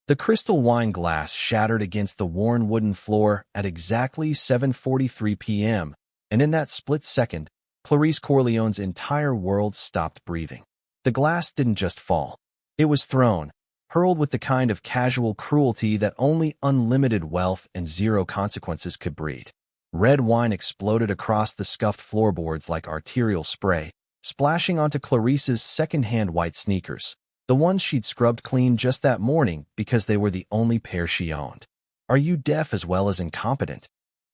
The crystal wine glass shattered against the worn wooden floor at exactly 7:43 p.m., and in that split second, Clarice Corleone's entire world stopped breathing. The glass didn't just fall. It was thrown, hurled with the kind of casual cruelty that only unlimited wealth and zero consequences could breed. Red wine exploded across the scuffed floorboards like arterial spray, splashing onto Clarice's second-hand white sneakers, the ones she'd scrubbed clean just that morning because they were the only pair she owned. "Are you deaf as well as incompetent?"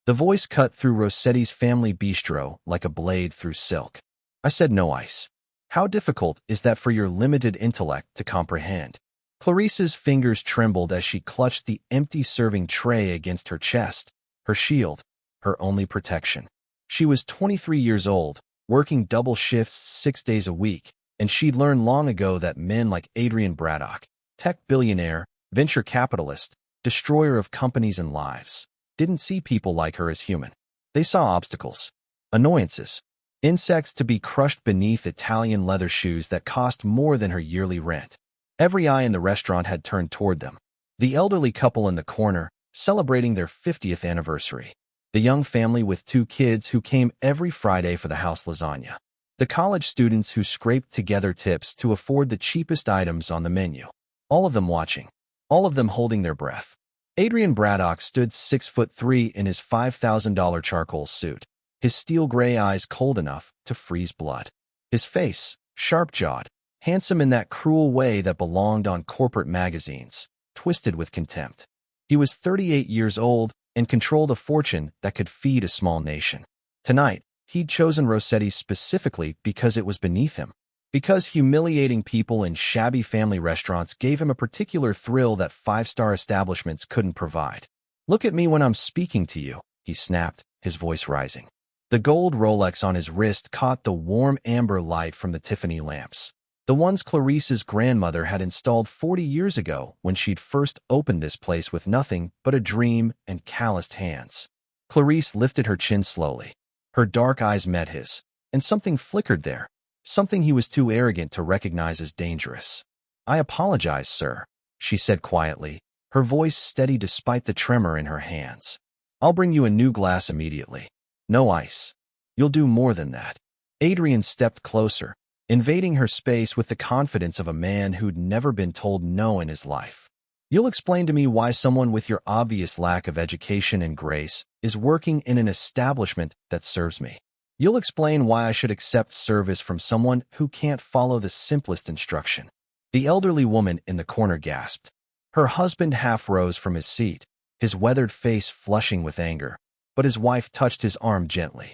The voice cut through Rossetti's family bistro like a blade through silk. "I said no ice. How difficult is that for your limited intellect to comprehend?" Clarice's fingers trembled as she clutched the empty serving tray against her chest, her shield, her only protection. She was 23 years old, working double shifts 6 days a week, and she'd learned long ago that men like Adrian Braddock, tech billionaire, venture capitalist, destroyer of companies and lives, didn't see people like her as human. They saw obstacles, annoyances, insects to be crushed beneath Italian leather shoes that cost more than her yearly rent. Every eye in the restaurant had turned toward them. The elderly couple in the corner, celebrating their 50th anniversary. The young family with 2 kids who came every Friday for the house lasagna. The college students who scraped together tips to afford the cheapest items on the menu. All of them watching. All of them holding their breath. Adrian Braddock stood 6'3" in his $5,000 charcoal suit, his steel gray eyes cold enough to freeze blood. His face, sharp-jawed, handsome in that cruel way that belonged on corporate magazines, twisted with contempt. He was 38 years old and controlled a fortune that could feed a small nation. Tonight, he'd chosen Rossetti specifically because it was beneath him, because humiliating people in shabby family restaurants gave him a particular thrill that 5-star establishments couldn't provide. "Look at me when I'm speaking to you," he snapped, his voice rising. The gold Rolex on his wrist caught the warm amber light from the Tiffany lamps, the ones Clarice's grandmother had installed 40 years ago when she'd first opened this place with nothing but a dream and calloused hands. Clarice lifted her chin slowly. Her dark eyes met his, and something flickered there, something he was too arrogant to recognize as dangerous. "I apologize, sir," she said quietly, her voice steady despite the tremor in her hands. "I'll bring you a new glass immediately. No ice. You'll do more than that." Adrian stepped closer, invading her space with the confidence of a man who'd never been told no in his life. "You'll explain to me why someone with your obvious lack of education and grace is working in an establishment that serves me. You'll explain why I should accept service from someone who can't follow the simplest instruction." The elderly woman in the corner gasped. Her husband half rose from his seat, his weathered face flushing with anger, but his wife touched his arm gently.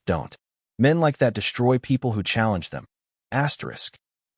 "Don't. Men like that destroy people who challenge them."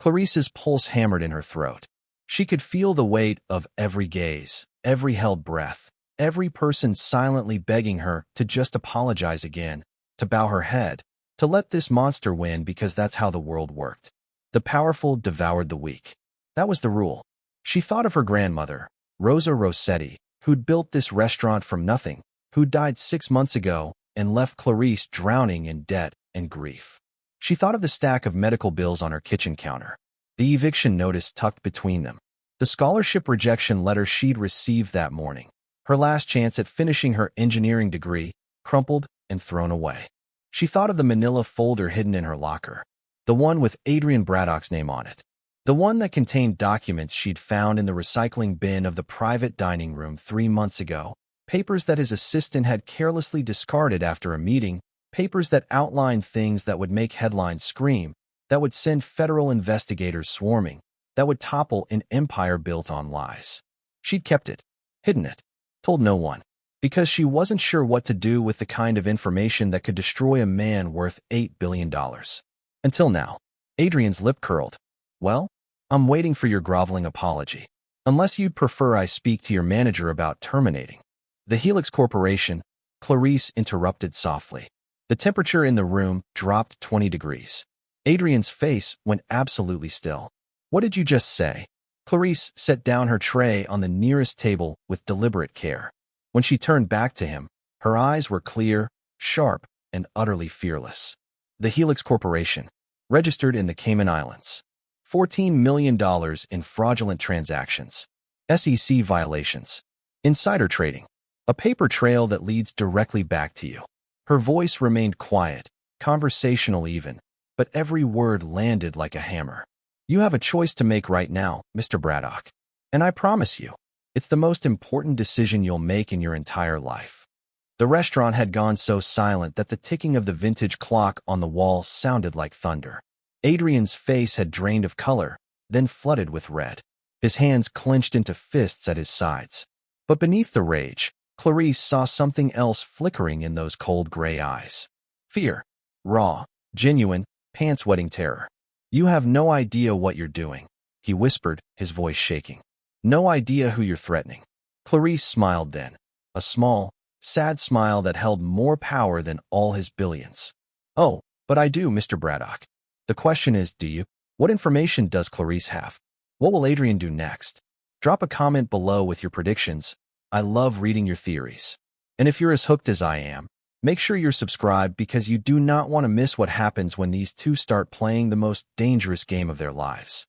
Clarice's pulse hammered in her throat. She could feel the weight of every gaze, every held breath, every person silently begging her to just apologize again, to bow her head, to let this monster win because that's how the world worked. The powerful devoured the weak. That was the rule. She thought of her grandmother, Rosa Rossetti, who'd built this restaurant from nothing, who died 6 months ago and left Clarice drowning in debt and grief. She thought of the stack of medical bills on her kitchen counter, the eviction notice tucked between them, the scholarship rejection letter she'd received that morning, her last chance at finishing her engineering degree, crumpled and thrown away. She thought of the manila folder hidden in her locker, the one with Adrian Braddock's name on it, the one that contained documents she'd found in the recycling bin of the private dining room 3 months ago, papers that his assistant had carelessly discarded after a meeting, papers that outlined things that would make headlines scream, that would send federal investigators swarming, that would topple an empire built on lies. She'd kept it, hidden it, told no one, because she wasn't sure what to do with the kind of information that could destroy a man worth $8 billion. Until now. Adrian's lip curled. "Well, I'm waiting for your groveling apology. Unless you'd prefer I speak to your manager about terminating." "The Helix Corporation," Clarice interrupted softly. The temperature in the room dropped 20 degrees. Adrian's face went absolutely still. "What did you just say?" Clarice set down her tray on the nearest table with deliberate care. When she turned back to him, her eyes were clear, sharp, and utterly fearless. "The Helix Corporation, registered in the Cayman Islands. $14 million in fraudulent transactions. SEC violations. Insider trading. A paper trail that leads directly back to you. Her voice remained quiet, conversational even, but every word landed like a hammer. You have a choice to make right now, Mr. Braddock. And I promise you, it's the most important decision you'll make in your entire life. The restaurant had gone so silent that the ticking of the vintage clock on the wall sounded like thunder. Adrian's face had drained of color, then flooded with red. His hands clenched into fists at his sides. But beneath the rage, Clarice saw something else flickering in those cold gray eyes. Fear. Raw, genuine, pants-wetting terror. You have no idea what you're doing, he whispered, his voice shaking. No idea who you're threatening. Clarice smiled then, a small, sad smile that held more power than all his billions. Oh, but I do, Mr. Braddock. The question is, do you? What information does Clarice have? What will Adrian do next? Drop a comment below with your predictions. I love reading your theories. And if you're as hooked as I am, make sure you're subscribed because you do not want to miss what happens when these two start playing the most dangerous game of their lives.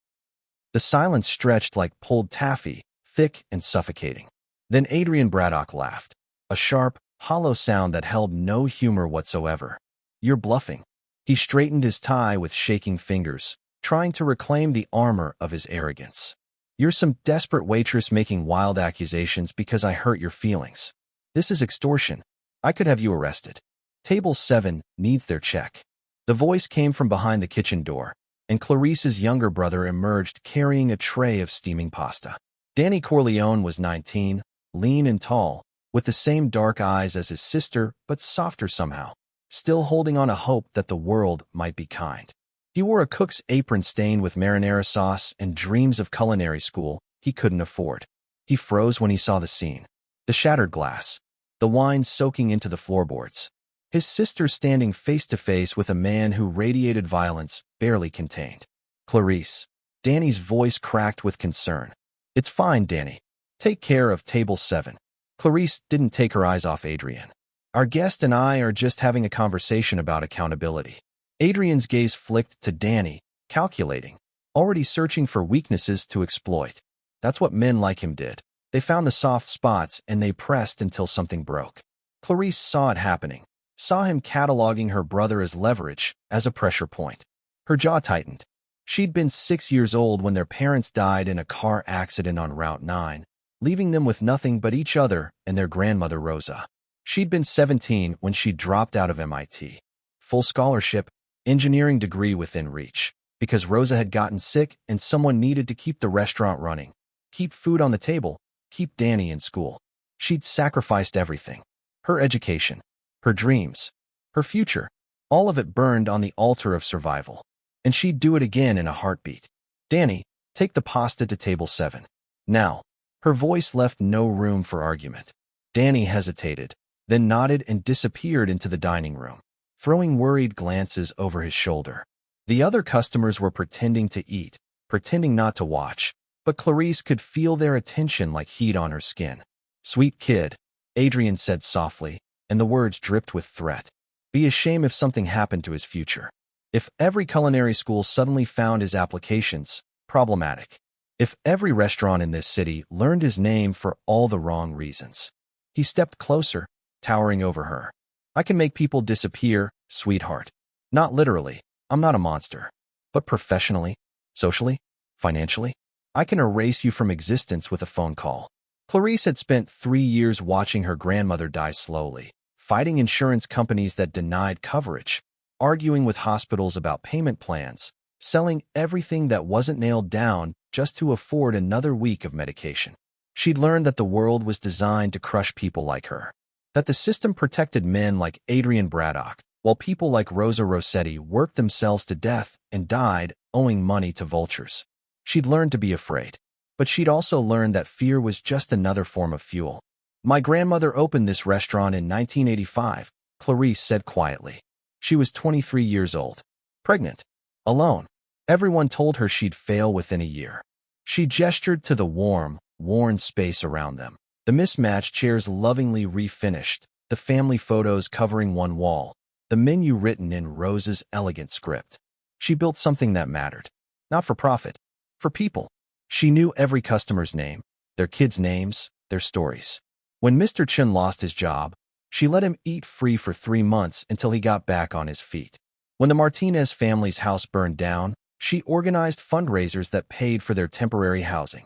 The silence stretched like pulled taffy, thick and suffocating. Then Adrian Braddock laughed, a sharp, hollow sound that held no humor whatsoever. You're bluffing. He straightened his tie with shaking fingers, trying to reclaim the armor of his arrogance. You're some desperate waitress making wild accusations because I hurt your feelings. This is extortion. I could have you arrested. Table 7 needs their check. The voice came from behind the kitchen door, and Clarice's younger brother emerged carrying a tray of steaming pasta. Danny Corleone was 19, lean and tall, with the same dark eyes as his sister, but softer somehow, still holding on a hope that the world might be kind. He wore a cook's apron stained with marinara sauce and dreams of culinary school he couldn't afford. He froze when he saw the scene. The shattered glass, the wine soaking into the floorboards. His sister standing face to face with a man who radiated violence, barely contained. Clarice. Danny's voice cracked with concern. It's fine, Danny. Take care of table 7. Clarice didn't take her eyes off Adrian. Our guest and I are just having a conversation about accountability. Adrian's gaze flicked to Danny, calculating, already searching for weaknesses to exploit. That's what men like him did. They found the soft spots and they pressed until something broke. Clarice saw it happening, saw him cataloging her brother as leverage, as a pressure point. Her jaw tightened. She'd been 6 years old when their parents died in a car accident on Route 9, leaving them with nothing but each other and their grandmother Rosa. She'd been 17 when she dropped out of MIT. Full scholarship, engineering degree within reach, because Rosa had gotten sick and someone needed to keep the restaurant running, keep food on the table, keep Danny in school. She'd sacrificed everything. Her education, her dreams, her future, all of it burned on the altar of survival. And she'd do it again in a heartbeat. Danny, take the pasta to table 7. Now. Her voice left no room for argument. Danny hesitated, then nodded and disappeared into the dining room, throwing worried glances over his shoulder. The other customers were pretending to eat, pretending not to watch, but Clarice could feel their attention like heat on her skin. Sweet kid, Adrian said softly, and the words dripped with threat. Be ashamed if something happened to his future. If every culinary school suddenly found his applications problematic. If every restaurant in this city learned his name for all the wrong reasons. He stepped closer, towering over her. I can make people disappear, sweetheart. Not literally, I'm not a monster. But professionally, socially, financially, I can erase you from existence with a phone call. Clarice had spent 3 years watching her grandmother die slowly, fighting insurance companies that denied coverage, arguing with hospitals about payment plans, selling everything that wasn't nailed down just to afford another week of medication. She'd learned that the world was designed to crush people like her, that the system protected men like Adrian Braddock, while people like Rosa Rossetti worked themselves to death and died owing money to vultures. She'd learned to be afraid, but she'd also learned that fear was just another form of fuel. My grandmother opened this restaurant in 1985, Clarice said quietly. She was 23 years old, pregnant, alone. Everyone told her she'd fail within a year. She gestured to the warm, worn space around them. The mismatched chairs lovingly refinished, the family photos covering one wall, the menu written in Rose's elegant script. She built something that mattered. Not for profit, for people. She knew every customer's name, their kids' names, their stories. When Mr. Chen lost his job, she let him eat free for 3 months until he got back on his feet. When the Martinez family's house burned down, she organized fundraisers that paid for their temporary housing.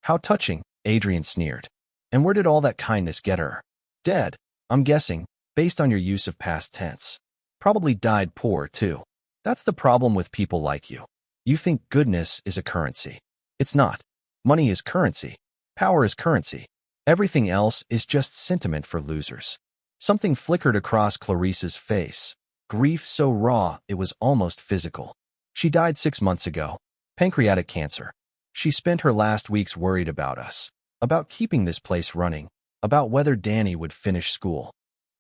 How touching, Adrian sneered. And where did all that kindness get her? Dead, I'm guessing, based on your use of past tense. Probably died poor, too. That's the problem with people like you. You think goodness is a currency. It's not. Money is currency. Power is currency. Everything else is just sentiment for losers. Something flickered across Clarice's face. Grief so raw it was almost physical. She died 6 months ago. Pancreatic cancer. She spent her last weeks worried about us, about keeping this place running, about whether Danny would finish school.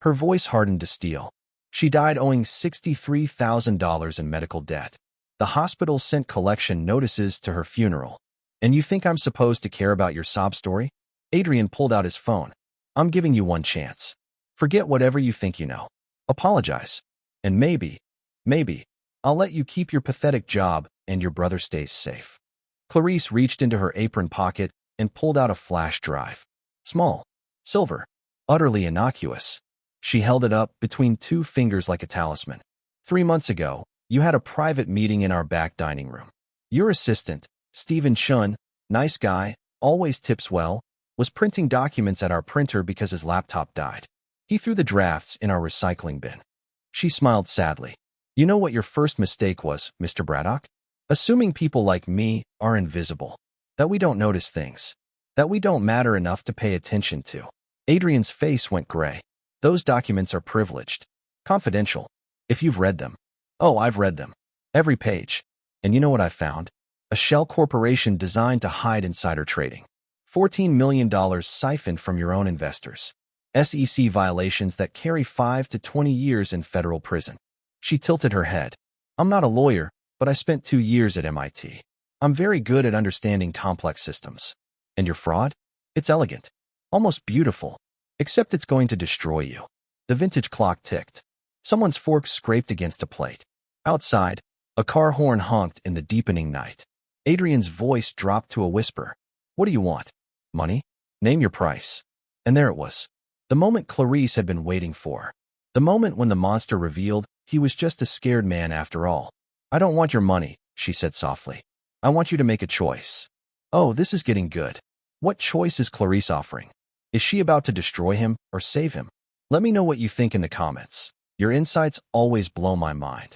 Her voice hardened to steel. She died owing $63,000 in medical debt. The hospital sent collection notices to her funeral. And you think I'm supposed to care about your sob story? Adrian pulled out his phone. I'm giving you one chance. Forget whatever you think you know. Apologize. And maybe, I'll let you keep your pathetic job and your brother stays safe. Clarice reached into her apron pocket and pulled out a flash drive. Small, silver, utterly innocuous. She held it up between 2 fingers like a talisman. 3 months ago, you had a private meeting in our back dining room. Your assistant, Stephen Chun, nice guy, always tips well, was printing documents at our printer because his laptop died. He threw the drafts in our recycling bin. She smiled sadly. You know what your first mistake was, Mr. Braddock? Assuming people like me are invisible. That we don't notice things. That we don't matter enough to pay attention to. Adrian's face went gray. Those documents are privileged. Confidential. If you've read them. Oh, I've read them. Every page. And you know what I found? A shell corporation designed to hide insider trading. $14 million siphoned from your own investors. SEC violations that carry 5 to 20 years in federal prison. She tilted her head. I'm not a lawyer, but I spent 2 years at MIT. I'm very good at understanding complex systems. And your fraud? It's elegant. Almost beautiful. Except it's going to destroy you. The vintage clock ticked. Someone's fork scraped against a plate. Outside, a car horn honked in the deepening night. Adrian's voice dropped to a whisper. What do you want? Money? Name your price. And there it was. The moment Clarice had been waiting for. The moment when the monster revealed he was just a scared man after all. I don't want your money, she said softly. I want you to make a choice. Oh, this is getting good. What choice is Clarice offering? Is she about to destroy him or save him? Let me know what you think in the comments. Your insights always blow my mind.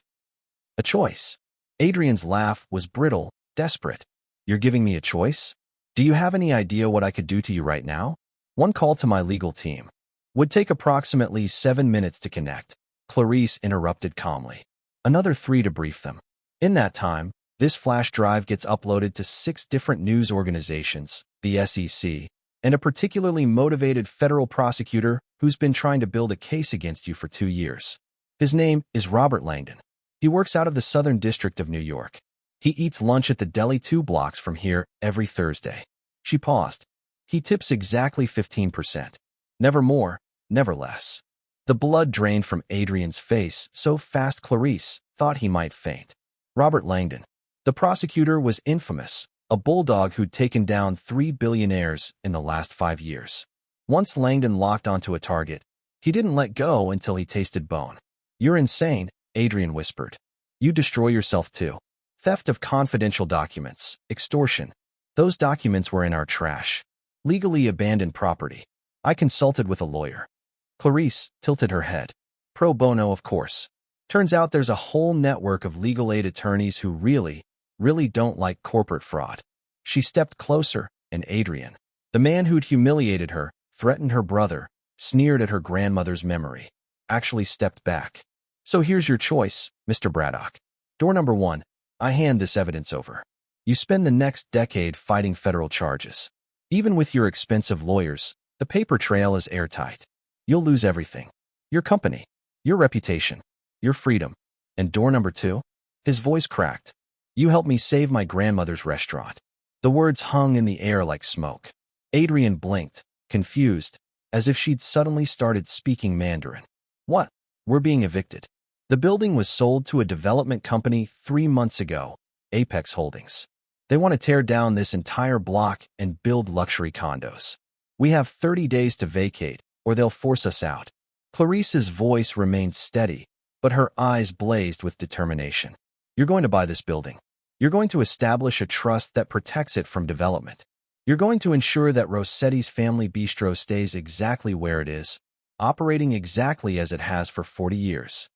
A choice. Adrian's laugh was brittle, desperate. You're giving me a choice? Do you have any idea what I could do to you right now? One call to my legal team. Would take approximately 7 minutes to connect. Clarice interrupted calmly. Another 3 to brief them. In that time, this flash drive gets uploaded to 6 different news organizations, the SEC, and a particularly motivated federal prosecutor who's been trying to build a case against you for 2 years. His name is Robert Langdon. He works out of the Southern District of New York. He eats lunch at the deli 2 blocks from here every Thursday. She paused. He tips exactly 15%. Never more, never less. The blood drained from Adrian's face so fast Clarice thought he might faint. Robert Langdon. The prosecutor was infamous, a bulldog who'd taken down 3 billionaires in the last 5 years. Once Langdon locked onto a target, he didn't let go until he tasted bone. You're insane, Adrian whispered. You destroy yourself too. Theft of confidential documents, extortion. Those documents were in our trash. Legally abandoned property. I consulted with a lawyer. Clarice tilted her head. Pro bono, of course. Turns out there's a whole network of legal aid attorneys who really don't like corporate fraud. She stepped closer, and Adrian, the man who'd humiliated her, threatened her brother, sneered at her grandmother's memory, actually stepped back. So here's your choice, Mr. Braddock. Door number 1, I hand this evidence over. You spend the next decade fighting federal charges. Even with your expensive lawyers, the paper trail is airtight. You'll lose everything. Your company, your reputation, your freedom. And door number 2? His voice cracked. You helped me save my grandmother's restaurant. The words hung in the air like smoke. Adrian blinked, confused, as if she'd suddenly started speaking Mandarin. What? We're being evicted. The building was sold to a development company 3 months ago, Apex Holdings. They want to tear down this entire block and build luxury condos. We have 30 days to vacate, or they'll force us out. Clarice's voice remained steady, but her eyes blazed with determination. You're going to buy this building. You're going to establish a trust that protects it from development. You're going to ensure that Rossetti's family bistro stays exactly where it is, operating exactly as it has for 40 years.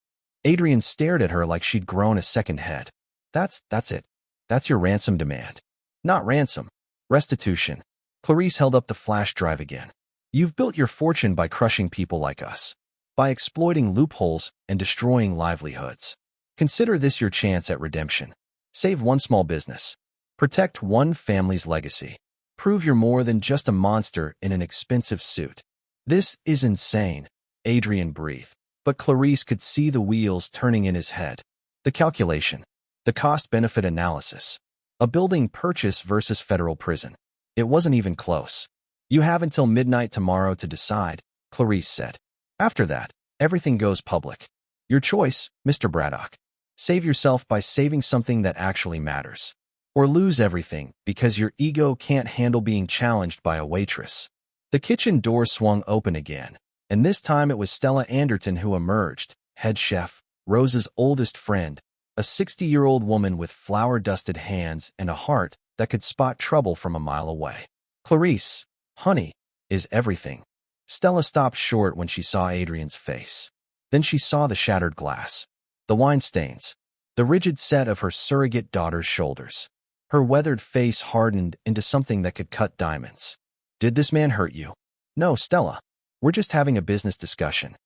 Adrian stared at her like she'd grown a second head. That's it. That's your ransom demand. Not ransom. Restitution. Clarice held up the flash drive again. You've built your fortune by crushing people like us, by exploiting loopholes and destroying livelihoods. Consider this your chance at redemption. Save one small business. Protect one family's legacy. Prove you're more than just a monster in an expensive suit. This is insane, Adrian breathed, but Clarice could see the wheels turning in his head. The calculation. The cost-benefit analysis. A building purchase versus federal prison. It wasn't even close. You have until midnight tomorrow to decide, Clarice said. After that, everything goes public. Your choice, Mr. Braddock. Save yourself by saving something that actually matters. Or lose everything because your ego can't handle being challenged by a waitress. The kitchen door swung open again, and this time it was Stella Anderton who emerged, head chef, Rose's oldest friend, a 60-year-old woman with flour-dusted hands and a heart that could spot trouble from a mile away. Clarice, honey, is everything. Stella stopped short when she saw Adrian's face. Then she saw the shattered glass, the wine stains, the rigid set of her surrogate daughter's shoulders. Her weathered face hardened into something that could cut diamonds. Did this man hurt you? No, Stella. We're just having a business discussion.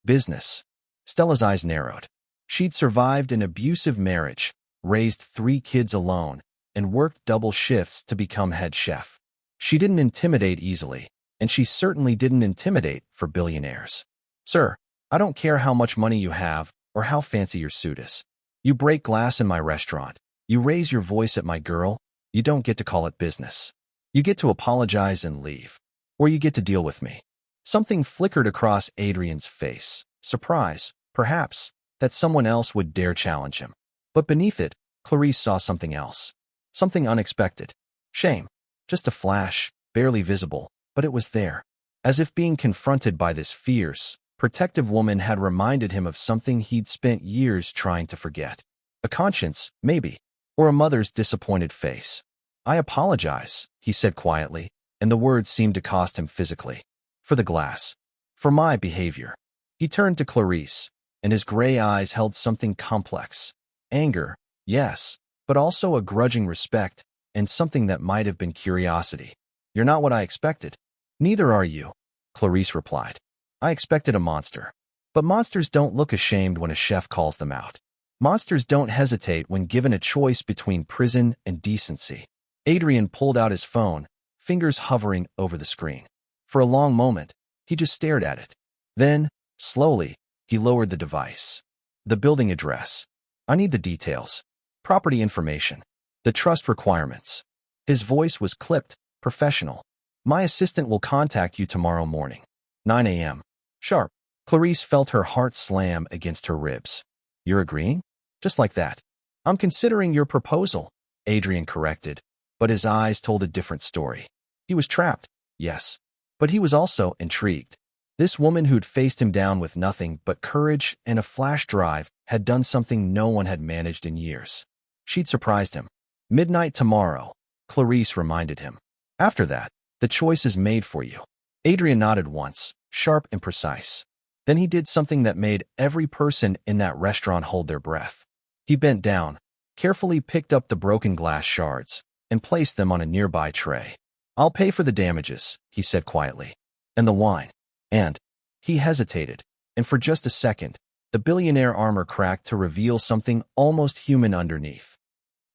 Business. Stella's eyes narrowed. She'd survived an abusive marriage, raised 3 kids alone, and worked double shifts to become head chef. She didn't intimidate easily, and she certainly didn't intimidate for billionaires. Sir, I don't care how much money you have or how fancy your suit is. You break glass in my restaurant. You raise your voice at my girl. You don't get to call it business. You get to apologize and leave. Or you get to deal with me. Something flickered across Adrian's face. Surprise, perhaps, that someone else would dare challenge him. But beneath it, Clarice saw something else. Something unexpected. Shame. Just a flash, barely visible, but it was there. As if being confronted by this fierce, protective woman had reminded him of something he'd spent years trying to forget. A conscience, maybe, or a mother's disappointed face. I apologize, he said quietly, and the words seemed to cost him physically. For the glass. For my behavior. He turned to Clarice, and his gray eyes held something complex. Anger, yes, but also a grudging respect, and something that might have been curiosity. You're not what I expected. Neither are you, Clarice replied. I expected a monster. But monsters don't look ashamed when a chef calls them out. Monsters don't hesitate when given a choice between prison and decency. Adrian pulled out his phone, fingers hovering over the screen. For a long moment, he just stared at it. Then, slowly, he lowered the device. The building address. I need the details. Property information. The trust requirements. His voice was clipped, professional. My assistant will contact you tomorrow morning. 9 a.m. Sharp. Clarice felt her heart slam against her ribs. You're agreeing? Just like that. I'm considering your proposal, Adrian corrected, but his eyes told a different story. He was trapped, yes, but he was also intrigued. This woman who'd faced him down with nothing but courage and a flash drive had done something no one had managed in years. She'd surprised him. Midnight tomorrow, Clarice reminded him. After that, the choice is made for you. Adrian nodded once, sharp and precise. Then he did something that made every person in that restaurant hold their breath. He bent down, carefully picked up the broken glass shards, and placed them on a nearby tray. I'll pay for the damages, he said quietly. And the wine. And he hesitated, and for just a second, the billionaire armor cracked to reveal something almost human underneath.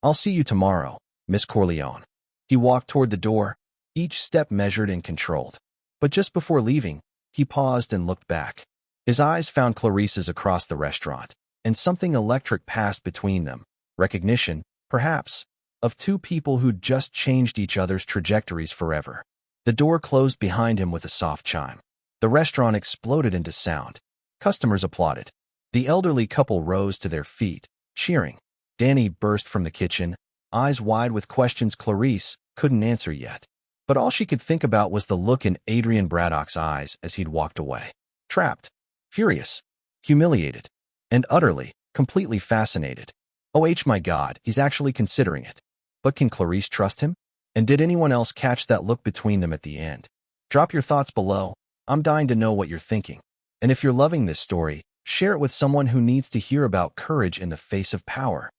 I'll see you tomorrow, Miss Corleone. He walked toward the door, each step measured and controlled. But just before leaving, he paused and looked back. His eyes found Clarice's across the restaurant, and something electric passed between them. Recognition, perhaps, of 2 people who'd just changed each other's trajectories forever. The door closed behind him with a soft chime. The restaurant exploded into sound. Customers applauded. The elderly couple rose to their feet, cheering. Danny burst from the kitchen, eyes wide with questions Clarice couldn't answer yet. But all she could think about was the look in Adrian Braddock's eyes as he'd walked away. Trapped, furious, humiliated, and utterly, completely fascinated. Oh my God, he's actually considering it. But can Clarice trust him? And did anyone else catch that look between them at the end? Drop your thoughts below. I'm dying to know what you're thinking. And if you're loving this story, share it with someone who needs to hear about courage in the face of power.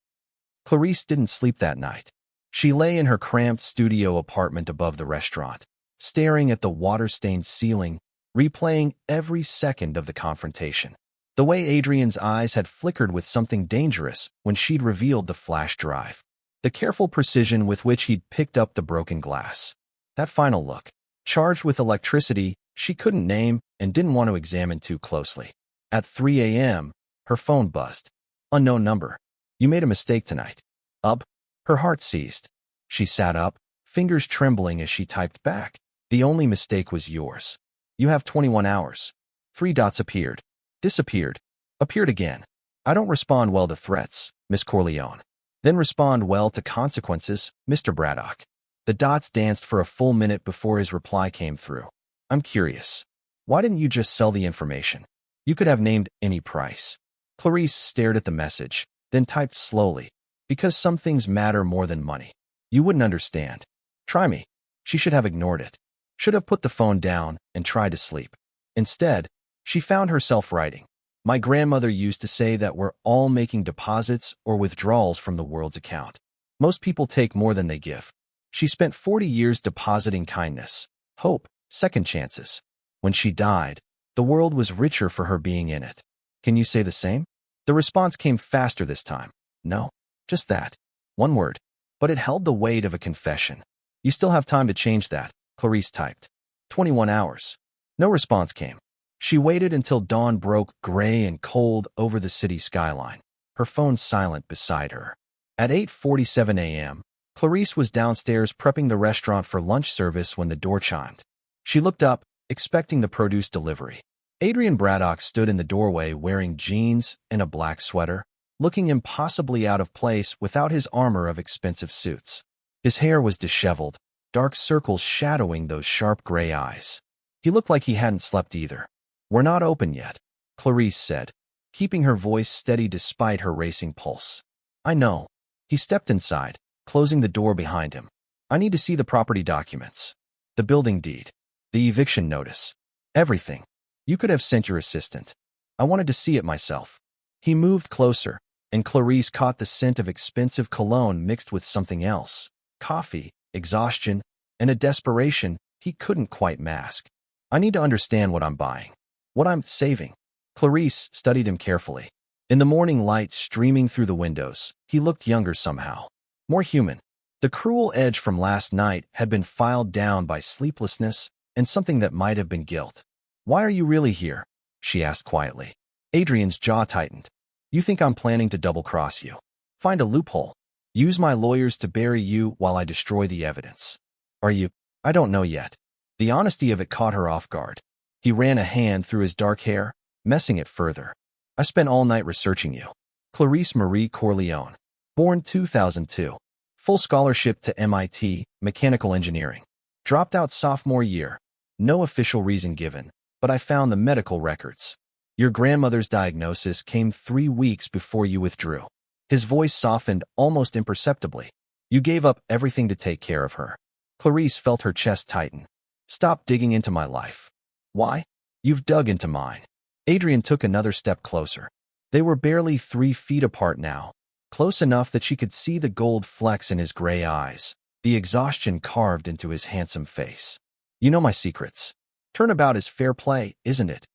Clarice didn't sleep that night. She lay in her cramped studio apartment above the restaurant, staring at the water-stained ceiling, replaying every second of the confrontation. The way Adrian's eyes had flickered with something dangerous when she'd revealed the flash drive. The careful precision with which he'd picked up the broken glass. That final look, charged with electricity she couldn't name and didn't want to examine too closely. At 3 a.m., her phone buzzed. Unknown number. You made a mistake tonight. Up. Her heart seized. She sat up, fingers trembling as she typed back. The only mistake was yours. You have 21 hours. 3 dots appeared. Disappeared. Appeared again. I don't respond well to threats, Miss Corleone. Then respond well to consequences, Mr. Braddock. The dots danced for a full minute before his reply came through. I'm curious. Why didn't you just sell the information? You could have named any price. Clarice stared at the message, then typed slowly. Because some things matter more than money. You wouldn't understand. Try me. She should have ignored it. Should have put the phone down and tried to sleep. Instead, she found herself writing. My grandmother used to say that we're all making deposits or withdrawals from the world's account. Most people take more than they give. She spent 40 years depositing kindness, hope, second chances. When she died, the world was richer for her being in it. Can you say the same? The response came faster this time. No, just that. One word. But it held the weight of a confession. You still have time to change that, Clarice typed. 21 hours. No response came. She waited until dawn broke gray and cold over the city skyline, her phone silent beside her. At 8:47 a.m., Clarice was downstairs prepping the restaurant for lunch service when the door chimed. She looked up, expecting the produce delivery. Adrian Braddock stood in the doorway wearing jeans and a black sweater, looking impossibly out of place without his armor of expensive suits. His hair was disheveled, dark circles shadowing those sharp gray eyes. He looked like he hadn't slept either. We're not open yet, Clarice said, keeping her voice steady despite her racing pulse. I know. He stepped inside, closing the door behind him. I need to see the property documents. The building deed. The eviction notice. Everything. You could have sent your assistant. I wanted to see it myself. He moved closer, and Clarice caught the scent of expensive cologne mixed with something else. Coffee, exhaustion, and a desperation he couldn't quite mask. I need to understand what I'm buying. What I'm saving. Clarice studied him carefully. In the morning light streaming through the windows, he looked younger somehow. More human. The cruel edge from last night had been filed down by sleeplessness and something that might have been guilt. Why are you really here? She asked quietly. Adrian's jaw tightened. You think I'm planning to double-cross you? Find a loophole. Use my lawyers to bury you while I destroy the evidence. Are you? I don't know yet. The honesty of it caught her off guard. He ran a hand through his dark hair, messing it further. I spent all night researching you. Clarice Marie Corleone. Born 2002. Full scholarship to MIT, mechanical engineering. Dropped out sophomore year. No official reason given, but I found the medical records. Your grandmother's diagnosis came 3 weeks before you withdrew. His voice softened almost imperceptibly. You gave up everything to take care of her. Clarice felt her chest tighten. Stop digging into my life. Why? You've dug into mine. Adrian took another step closer. They were barely 3 feet apart now, close enough that she could see the gold flecks in his gray eyes, the exhaustion carved into his handsome face. You know my secrets. Turnabout is fair play, isn't it?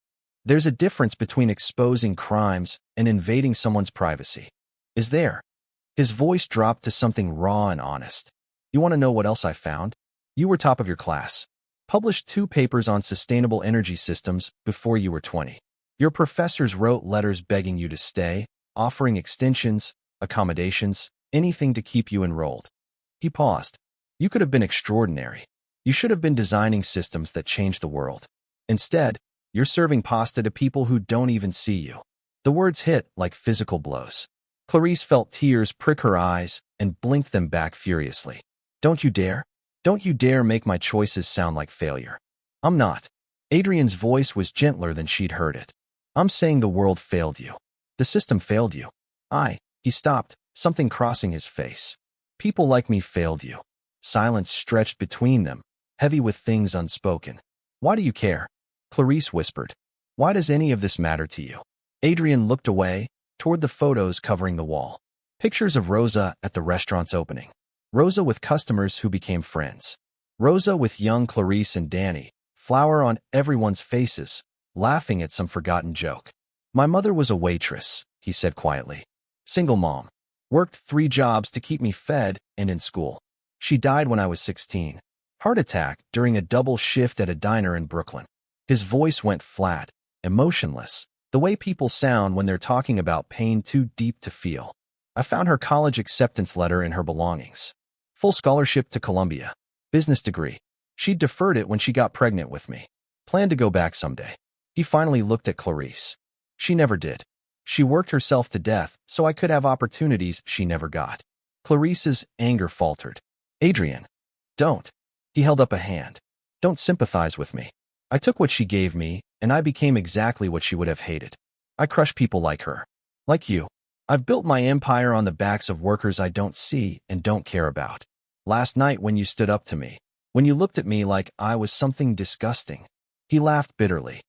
There's a difference between exposing crimes and invading someone's privacy. Is there? His voice dropped to something raw and honest. You want to know what else I found? You were top of your class. Published 2 papers on sustainable energy systems before you were 20. Your professors wrote letters begging you to stay, offering extensions, accommodations, anything to keep you enrolled. He paused. You could have been extraordinary. You should have been designing systems that change the world. Instead, you're serving pasta to people who don't even see you. The words hit like physical blows. Clarice felt tears prick her eyes and blinked them back furiously. Don't you dare. Don't you dare make my choices sound like failure. I'm not. Adrian's voice was gentler than she'd heard it. I'm saying the world failed you. The system failed you. He stopped, something crossing his face. People like me failed you. Silence stretched between them, heavy with things unspoken. Why do you care? Clarice whispered. Why does any of this matter to you? Adrian looked away, toward the photos covering the wall. Pictures of Rosa at the restaurant's opening. Rosa with customers who became friends. Rosa with young Clarice and Danny, flour on everyone's faces, laughing at some forgotten joke. My mother was a waitress, he said quietly. Single mom. Worked 3 jobs to keep me fed and in school. She died when I was 16. Heart attack during a double shift at a diner in Brooklyn. His voice went flat, emotionless, the way people sound when they're talking about pain too deep to feel. I found her college acceptance letter in her belongings. Full scholarship to Columbia. Business degree. She'd deferred it when she got pregnant with me. Planned to go back someday. He finally looked at Clarice. She never did. She worked herself to death so I could have opportunities she never got. Clarice's anger faltered. Adrian. Don't. He held up a hand. Don't sympathize with me. I took what she gave me, and I became exactly what she would have hated. I crush people like her. Like you. I've built my empire on the backs of workers I don't see and don't care about. Last night when you stood up to me, when you looked at me like I was something disgusting. He laughed bitterly.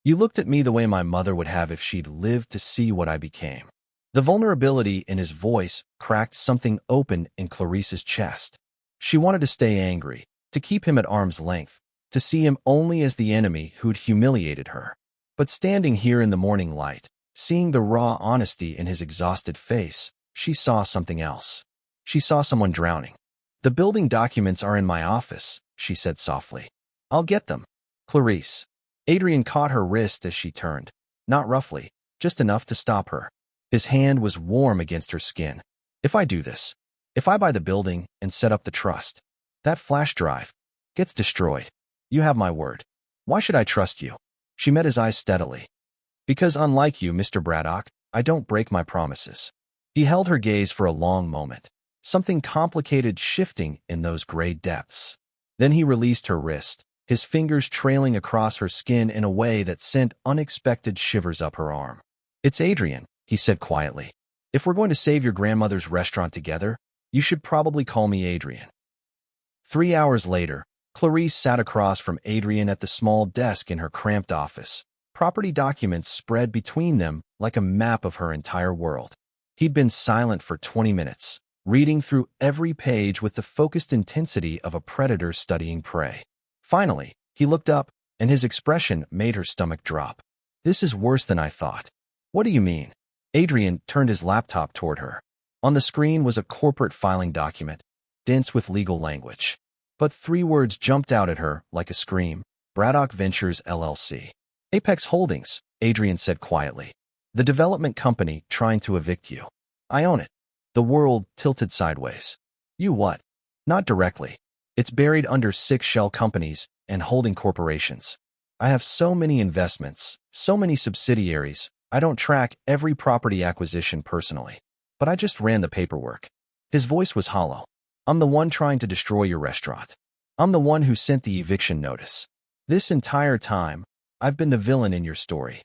You looked at me the way my mother would have if she'd lived to see what I became. The vulnerability in his voice cracked something open in Clarice's chest. She wanted to stay angry, to keep him at arm's length, to see him only as the enemy who'd humiliated her. But standing here in the morning light, seeing the raw honesty in his exhausted face, she saw something else. She saw someone drowning. The building documents are in my office, she said softly. I'll get them. Clarice. Adrian caught her wrist as she turned. Not roughly, just enough to stop her. His hand was warm against her skin. If I do this, if I buy the building and set up the trust, that flash drive gets destroyed. You have my word. Why should I trust you? She met his eyes steadily. Because unlike you, Mr. Braddock, I don't break my promises. He held her gaze for a long moment, something complicated shifting in those gray depths. Then he released her wrist, his fingers trailing across her skin in a way that sent unexpected shivers up her arm. It's Adrian, he said quietly. If we're going to save your grandmother's restaurant together, you should probably call me Adrian. 3 hours later, Clarice sat across from Adrian at the small desk in her cramped office. Property documents spread between them like a map of her entire world. He'd been silent for 20 minutes, reading through every page with the focused intensity of a predator studying prey. Finally, he looked up, and his expression made her stomach drop. This is worse than I thought. What do you mean? Adrian turned his laptop toward her. On the screen was a corporate filing document, dense with legal language. But 3 words jumped out at her like a scream. Braddock Ventures, LLC. Apex Holdings, Adrian said quietly. The development company trying to evict you. I own it. The world tilted sideways. You what? Not directly. It's buried under 6 shell companies and holding corporations. I have so many investments, so many subsidiaries, I don't track every property acquisition personally. But I just ran the paperwork. His voice was hollow. I'm the one trying to destroy your restaurant. I'm the one who sent the eviction notice. This entire time, I've been the villain in your story.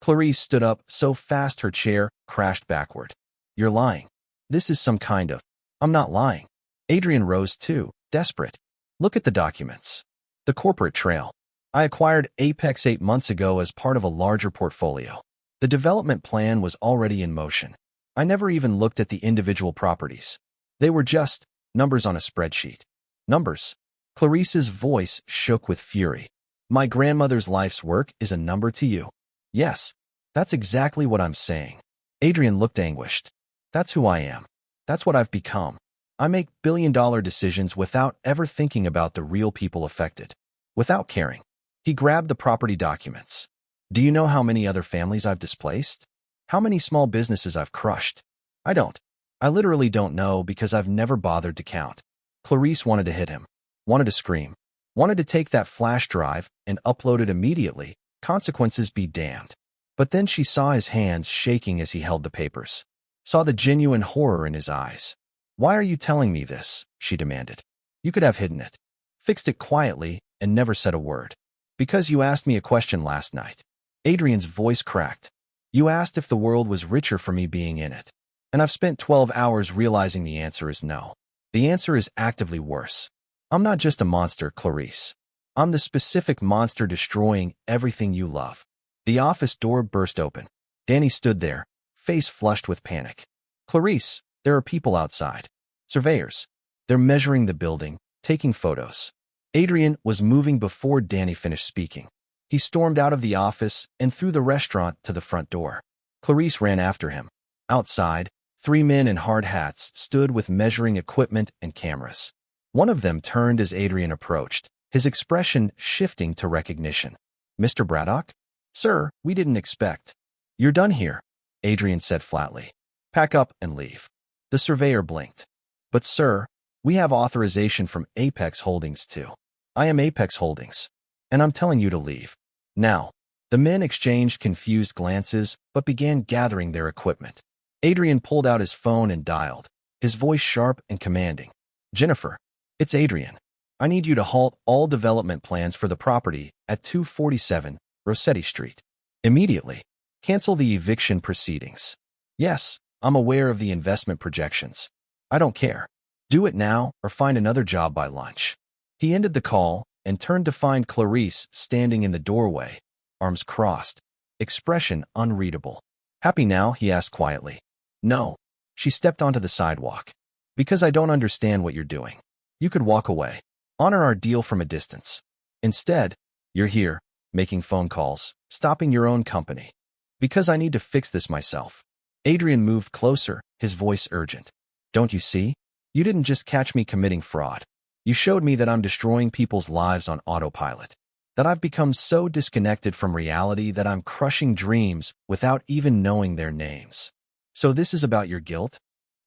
Clarice stood up so fast her chair crashed backward. You're lying. This is some kind of... I'm not lying. Adrian rose too, desperate. Look at the documents. The corporate trail. I acquired Apex 8 months ago as part of a larger portfolio. The development plan was already in motion. I never even looked at the individual properties. They were just numbers on a spreadsheet. Numbers. Clarice's voice shook with fury. My grandmother's life's work is a number to you. Yes, that's exactly what I'm saying. Adrian looked anguished. That's who I am. That's what I've become. I make billion-dollar decisions without ever thinking about the real people affected. Without caring. He grabbed the property documents. Do you know how many other families I've displaced? How many small businesses I've crushed? I don't. I literally don't know because I've never bothered to count. Clarice wanted to hit him. Wanted to scream. Wanted to take that flash drive and upload it immediately. Consequences be damned. But then she saw his hands shaking as he held the papers. saw the genuine horror in his eyes. "Why are you telling me this?" she demanded. "You could have hidden it, fixed it quietly, and never said a word." "Because you asked me a question last night." Adrian's voice cracked. "You asked if the world was richer for me being in it. And I've spent 12 hours realizing the answer is no. The answer is actively worse. I'm not just a monster, Clarice. I'm the specific monster destroying everything you love." The office door burst open. Danny stood there, face flushed with panic. "Clarice, there are people outside. Surveyors. They're measuring the building, taking photos." Adrian was moving before Danny finished speaking. He stormed out of the office and through the restaurant to the front door. Clarice ran after him. Outside, 3 men in hard hats stood with measuring equipment and cameras. One of them turned as Adrian approached, his expression shifting to recognition. "Mr. Braddock?" "Sir, we didn't expect." "You're done here," Adrian said flatly. "Pack up and leave." The surveyor blinked. "But sir, we have authorization from Apex Holdings too." "I am Apex Holdings, and I'm telling you to leave. Now." The men exchanged confused glances but began gathering their equipment. Adrian pulled out his phone and dialed, his voice sharp and commanding. "Jennifer, it's Adrian. I need you to halt all development plans for the property at 247 Rossetti Street. Immediately. Cancel the eviction proceedings." "Yes, I'm aware of the investment projections. I don't care. Do it now or find another job by lunch." He ended the call and turned to find Clarice standing in the doorway, arms crossed, expression unreadable. "Happy now?" he asked quietly. "No." She stepped onto the sidewalk. "Because I don't understand what you're doing. You could walk away. Honor our deal from a distance. Instead, you're here, making phone calls, stopping your own company. Because I need to fix this myself." Adrian moved closer, his voice urgent. "Don't you see? You didn't just catch me committing fraud. You showed me that I'm destroying people's lives on autopilot. That I've become so disconnected from reality that I'm crushing dreams without even knowing their names. So this is about your guilt?"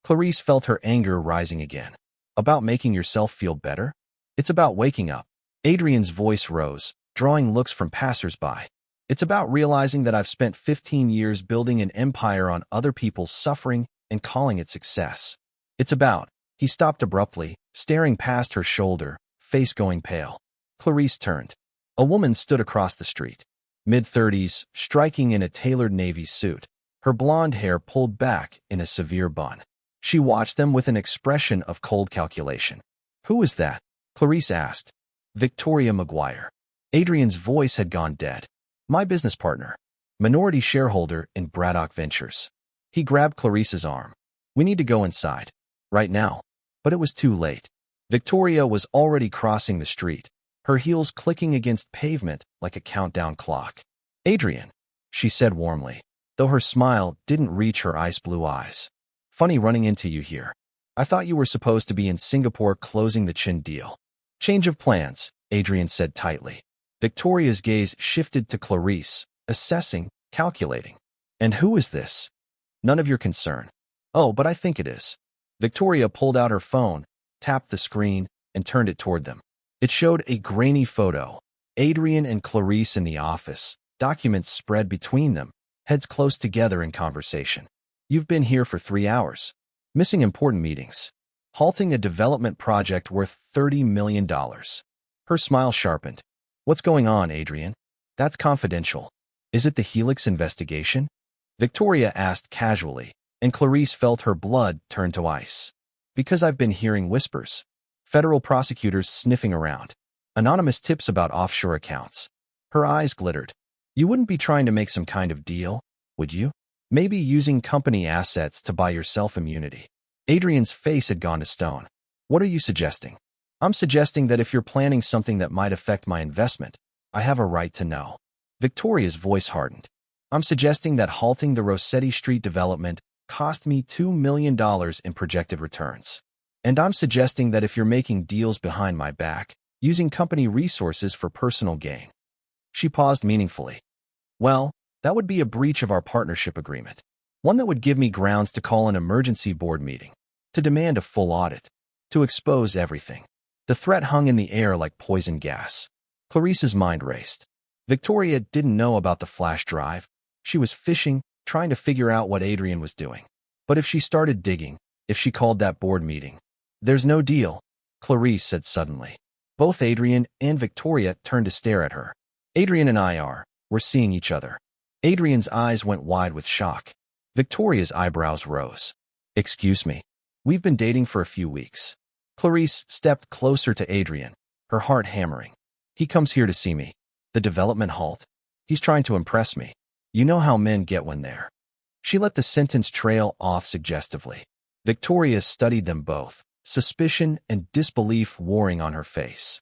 Clarice felt her anger rising again. "About making yourself feel better? It's about waking up." Adrian's voice rose, drawing looks from passers-by. "It's about realizing that I've spent 15 years building an empire on other people's suffering and calling it success. It's about..." He stopped abruptly, staring past her shoulder, face going pale. Clarice turned. A woman stood across the street, mid-30s, striking in a tailored navy suit, her blonde hair pulled back in a severe bun. She watched them with an expression of cold calculation. "Who is that?" Clarice asked. "Victoria McGuire." Adrian's voice had gone dead. "My business partner. Minority shareholder in Braddock Ventures." He grabbed Clarice's arm. "We need to go inside. Right now." But it was too late. Victoria was already crossing the street, her heels clicking against pavement like a countdown clock. "Adrian," she said warmly, though her smile didn't reach her ice-blue eyes. "Funny running into you here. I thought you were supposed to be in Singapore closing the Chin deal." "Change of plans," Adrian said tightly. Victoria's gaze shifted to Clarice, assessing, calculating. "And who is this?" "None of your concern." "Oh, but I think it is." Victoria pulled out her phone, tapped the screen, and turned it toward them. It showed a grainy photo. Adrian and Clarice in the office, documents spread between them, heads close together in conversation. "You've been here for 3 hours. Missing important meetings. Halting a development project worth $30 million. Her smile sharpened. "What's going on, Adrian?" "That's confidential." "Is it the Helix investigation?" Victoria asked casually, and Clarice felt her blood turn to ice. "Because I've been hearing whispers. Federal prosecutors sniffing around. Anonymous tips about offshore accounts." Her eyes glittered. "You wouldn't be trying to make some kind of deal, would you? Maybe using company assets to buy yourself immunity?" Adrian's face had gone to stone. "What are you suggesting?" "I'm suggesting that if you're planning something that might affect my investment, I have a right to know." Victoria's voice hardened. "I'm suggesting that halting the Rossetti Street development cost me $2 million in projected returns. And I'm suggesting that if you're making deals behind my back, using company resources for personal gain." She paused meaningfully. "Well, that would be a breach of our partnership agreement. One that would give me grounds to call an emergency board meeting, to demand a full audit, to expose everything." The threat hung in the air like poison gas. Clarice's mind raced. Victoria didn't know about the flash drive. She was fishing, trying to figure out what Adrian was doing. But if she started digging, if she called that board meeting, there's no deal, Clarice said suddenly. Both Adrian and Victoria turned to stare at her. Adrian and we're seeing each other. Adrian's eyes went wide with shock. Victoria's eyebrows rose. Excuse me. We've been dating for a few weeks. Clarice stepped closer to Adrian, her heart hammering. He comes here to see me. The development halt. He's trying to impress me. You know how men get when they're. She let the sentence trail off suggestively. Victoria studied them both, suspicion and disbelief warring on her face.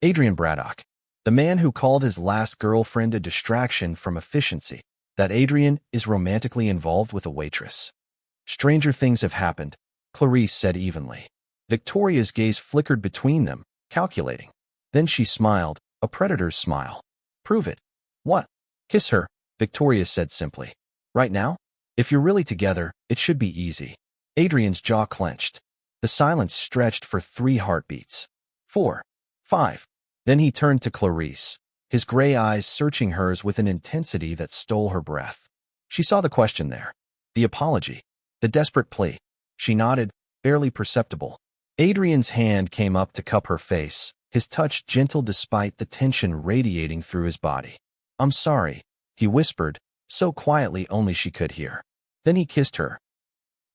Adrian Braddock, the man who called his last girlfriend a distraction from efficiency, that Adrian is romantically involved with a waitress. Stranger things have happened, Clarice said evenly. Victoria's gaze flickered between them, calculating. Then she smiled, a predator's smile. Prove it. What? Kiss her, Victoria said simply. Right now? If you're really together, it should be easy. Adrian's jaw clenched. The silence stretched for 3 heartbeats. 4. 5. Then he turned to Clarice, his gray eyes searching hers with an intensity that stole her breath. She saw the question there. The apology. The desperate plea. She nodded, barely perceptible. Adrian's hand came up to cup her face, his touch gentle despite the tension radiating through his body. I'm sorry, he whispered, so quietly only she could hear. Then he kissed her.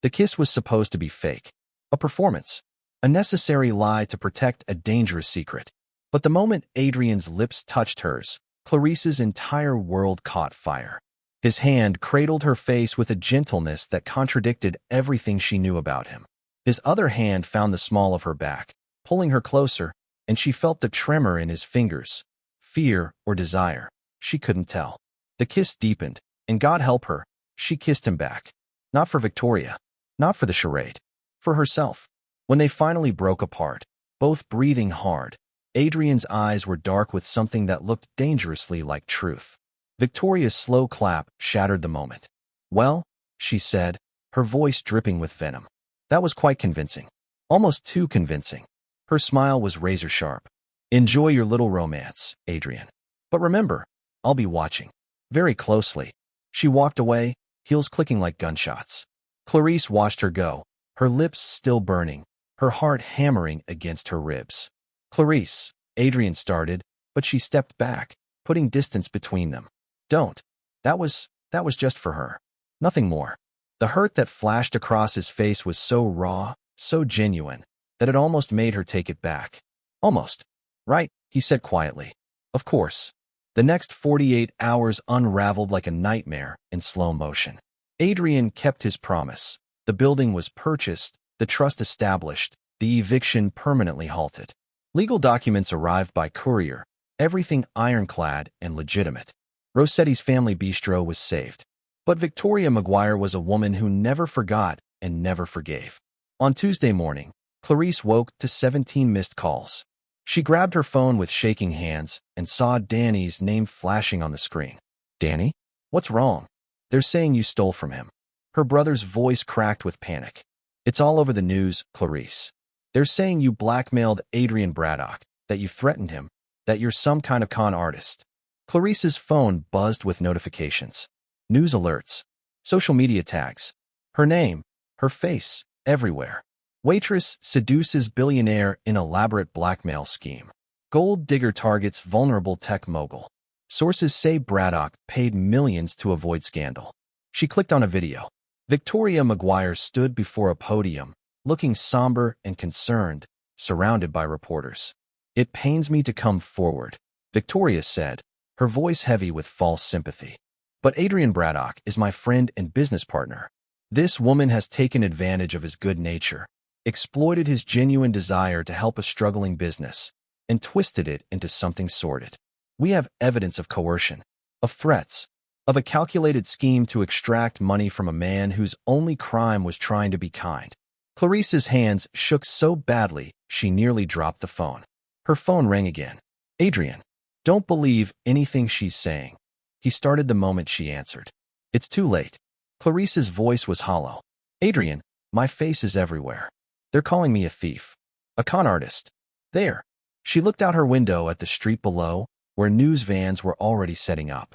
The kiss was supposed to be fake. A performance. A necessary lie to protect a dangerous secret. But the moment Adrian's lips touched hers, Clarice's entire world caught fire. His hand cradled her face with a gentleness that contradicted everything she knew about him. His other hand found the small of her back, pulling her closer, and she felt the tremor in his fingers. Fear or desire, she couldn't tell. The kiss deepened, and God help her, she kissed him back. Not for Victoria, not for the charade, for herself. When they finally broke apart, both breathing hard, Adrian's eyes were dark with something that looked dangerously like truth. Victoria's slow clap shattered the moment. Well, she said, her voice dripping with venom. That was quite convincing. Almost too convincing. Her smile was razor-sharp. Enjoy your little romance, Adrian. But remember, I'll be watching. Very closely. She walked away, heels clicking like gunshots. Clarice watched her go, her lips still burning, her heart hammering against her ribs. Clarice, Adrian started, but she stepped back, putting distance between them. Don't. That was just for her. Nothing more. The hurt that flashed across his face was so raw, so genuine, that it almost made her take it back. Almost. Right, he said quietly. Of course. The next 48 hours unraveled like a nightmare in slow motion. Adrian kept his promise. The building was purchased, the trust established, the eviction permanently halted. Legal documents arrived by courier, everything ironclad and legitimate. Rossetti's family bistro was saved. But Victoria Maguire was a woman who never forgot and never forgave. On Tuesday morning, Clarice woke to 17 missed calls. She grabbed her phone with shaking hands and saw Danny's name flashing on the screen. Danny? What's wrong? They're saying you stole from him. Her brother's voice cracked with panic. It's all over the news, Clarice. They're saying you blackmailed Adrian Braddock, that you threatened him, that you're some kind of con artist. Clarice's phone buzzed with notifications. News alerts. Social media tags. Her name, her face, everywhere. Waitress seduces billionaire in elaborate blackmail scheme. Gold digger targets vulnerable tech mogul. Sources say Braddock paid millions to avoid scandal. She clicked on a video. Victoria Maguire stood before a podium, looking somber and concerned, surrounded by reporters. It pains me to come forward, Victoria said, her voice heavy with false sympathy. But Adrian Braddock is my friend and business partner. This woman has taken advantage of his good nature, exploited his genuine desire to help a struggling business, and twisted it into something sordid. We have evidence of coercion, of threats, of a calculated scheme to extract money from a man whose only crime was trying to be kind. Clarice's hands shook so badly she nearly dropped the phone. Her phone rang again. Adrian, don't believe anything she's saying. He started the moment she answered. It's too late. Clarice's voice was hollow. Adrian, my face is everywhere. They're calling me a thief. A con artist. There. She looked out her window at the street below, where news vans were already setting up.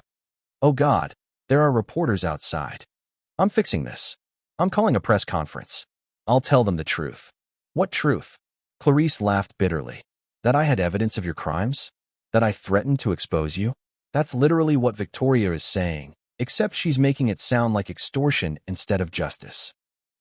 Oh God, there are reporters outside. I'm fixing this. I'm calling a press conference. I'll tell them the truth. What truth? Clarice laughed bitterly. That I had evidence of your crimes? That I threatened to expose you? That's literally what Victoria is saying, except she's making it sound like extortion instead of justice.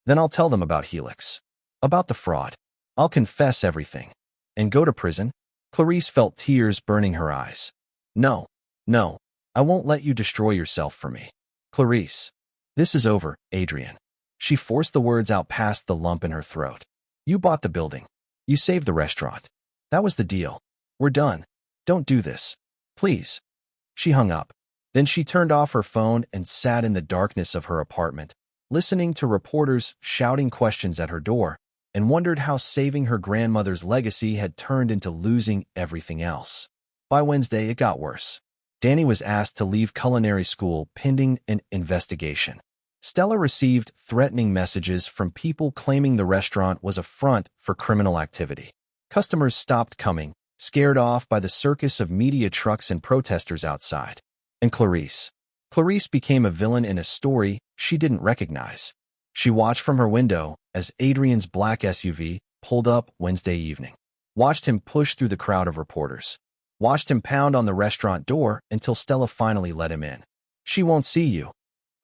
Then I'll tell them about Helix. About the fraud. I'll confess everything. And go to prison? Clarice felt tears burning her eyes. No, no, I won't let you destroy yourself for me. Clarice. This is over, Adrian. She forced the words out past the lump in her throat. You bought the building. You saved the restaurant. That was the deal. We're done. Don't do this. Please. She hung up. Then she turned off her phone and sat in the darkness of her apartment, listening to reporters shouting questions at her door, and wondered how saving her grandmother's legacy had turned into losing everything else. By Wednesday, it got worse. Danny was asked to leave culinary school pending an investigation. Stella received threatening messages from people claiming the restaurant was a front for criminal activity. Customers stopped coming, scared off by the circus of media trucks and protesters outside. And Clarice. Clarice became a villain in a story she didn't recognize. She watched from her window as Adrian's black SUV pulled up Wednesday evening. Watched him push through the crowd of reporters. Watched him pound on the restaurant door until Stella finally let him in. She won't see you,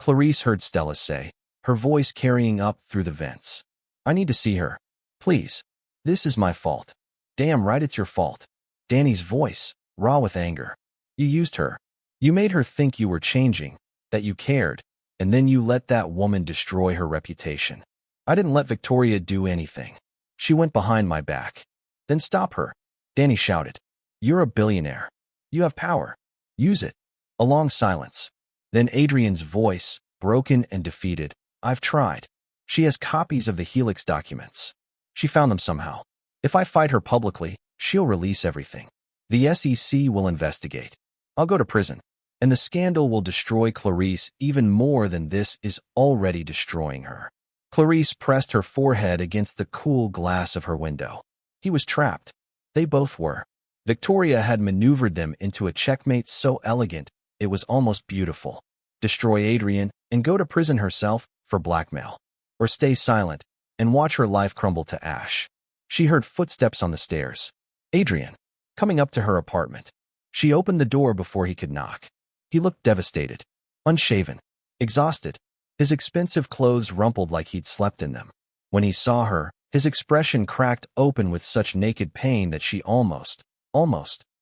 Clarice heard Stella say, her voice carrying up through the vents. I need to see her. Please. This is my fault. Damn right it's your fault. Danny's voice, raw with anger. You used her. You made her think you were changing, that you cared, and then you let that woman destroy her reputation. I didn't let Victoria do anything. She went behind my back. Then stop her. Danny shouted. You're a billionaire. You have power. Use it. A long silence. Then Adrian's voice, broken and defeated. I've tried. She has copies of the Helix documents. She found them somehow. If I fight her publicly, she'll release everything. The SEC will investigate. I'll go to prison. And the scandal will destroy Clarice even more than this is already destroying her. Clarice pressed her forehead against the cool glass of her window. He was trapped. They both were. Victoria had maneuvered them into a checkmate so elegant, it was almost beautiful. Destroy Adrian and go to prison herself for blackmail. Or stay silent and watch her life crumble to ash. She heard footsteps on the stairs. Adrian, coming up to her apartment. She opened the door before he could knock. He looked devastated, unshaven, exhausted. His expensive clothes rumpled like he'd slept in them. When he saw her, his expression cracked open with such naked pain that she almost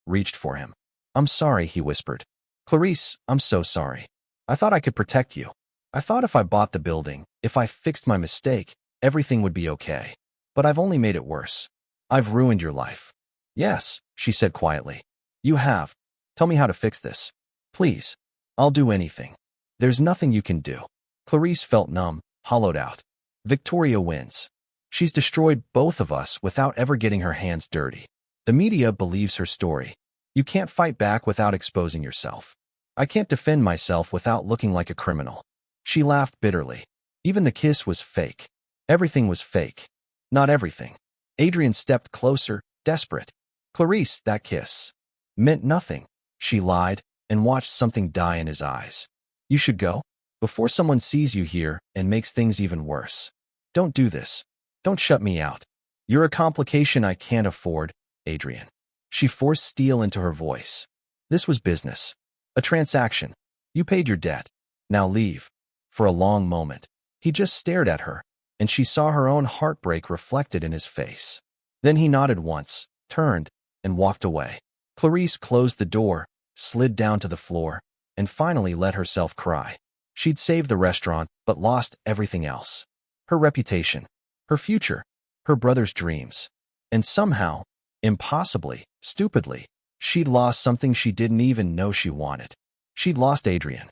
reached for him. I'm sorry, he whispered. Clarice, I'm so sorry. I thought I could protect you. I thought if I bought the building, if I fixed my mistake, everything would be okay. But I've only made it worse. I've ruined your life. Yes, she said quietly. You have. Tell me how to fix this. Please. I'll do anything. There's nothing you can do. Clarice felt numb, hollowed out. Victoria wins. She's destroyed both of us without ever getting her hands dirty. The media believes her story. You can't fight back without exposing yourself. I can't defend myself without looking like a criminal. She laughed bitterly. Even the kiss was fake. Everything was fake. Not everything. Adrian stepped closer, desperate. Clarice, that kiss meant nothing. She lied and watched something die in his eyes. You should go before someone sees you here and makes things even worse. Don't do this. Don't shut me out. You're a complication I can't afford, Adrian. She forced steel into her voice. This was business. A transaction. You paid your debt. Now leave. For a long moment, he just stared at her, and she saw her own heartbreak reflected in his face. Then he nodded once, turned, and walked away. Clarice closed the door, slid down to the floor, and finally let herself cry. She'd saved the restaurant, but lost everything else. Her reputation, her future, her brother's dreams. And somehow, impossibly, stupidly, she'd lost something she didn't even know she wanted. She'd lost Adrian.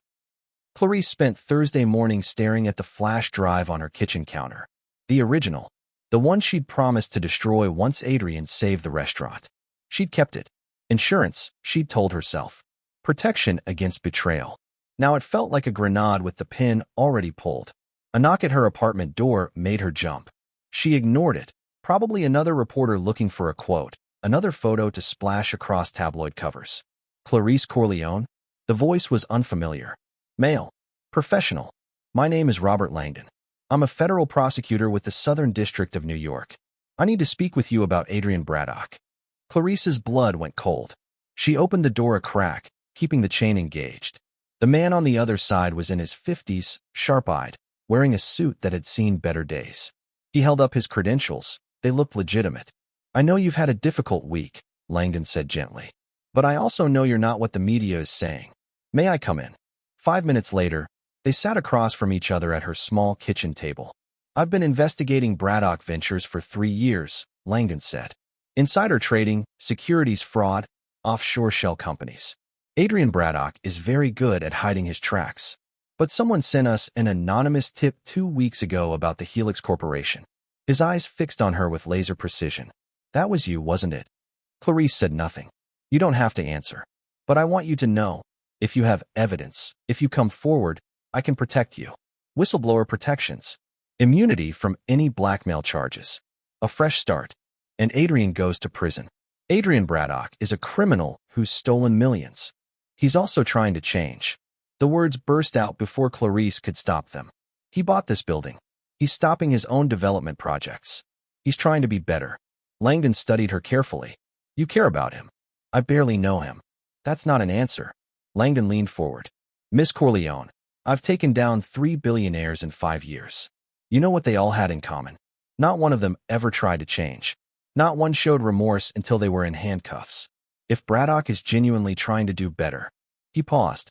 Clarice spent Thursday morning staring at the flash drive on her kitchen counter. The original. The one she'd promised to destroy once Adrian saved the restaurant. She'd kept it. Insurance, she'd told herself. Protection against betrayal. Now it felt like a grenade with the pin already pulled. A knock at her apartment door made her jump. She ignored it. Probably another reporter looking for a quote, another photo to splash across tabloid covers. Clarice Corleone? The voice was unfamiliar. Male. Professional. My name is Robert Langdon. I'm a federal prosecutor with the Southern District of New York. I need to speak with you about Adrian Braddock. Clarice's blood went cold. She opened the door a crack, keeping the chain engaged. The man on the other side was in his 50s, sharp-eyed, wearing a suit that had seen better days. He held up his credentials. They looked legitimate. I know you've had a difficult week, Langdon said gently. But I also know you're not what the media is saying. May I come in? 5 minutes later, they sat across from each other at her small kitchen table. I've been investigating Braddock Ventures for 3 years, Langdon said. Insider trading, securities fraud, offshore shell companies. Adrian Braddock is very good at hiding his tracks. But someone sent us an anonymous tip 2 weeks ago about the Helix Corporation. His eyes fixed on her with laser precision. That was you, wasn't it? Clarice said nothing. You don't have to answer. But I want you to know, if you have evidence, if you come forward, I can protect you. Whistleblower protections. Immunity from any blackmail charges. A fresh start. And Adrian goes to prison. Adrian Braddock is a criminal who's stolen millions. He's also trying to change. The words burst out before Clarice could stop them. He bought this building. He's stopping his own development projects. He's trying to be better. Langdon studied her carefully. You care about him. I barely know him. That's not an answer. Langdon leaned forward. Miss Corleone, I've taken down 3 billionaires in 5 years. You know what they all had in common? Not one of them ever tried to change. Not one showed remorse until they were in handcuffs. If Braddock is genuinely trying to do better, he paused.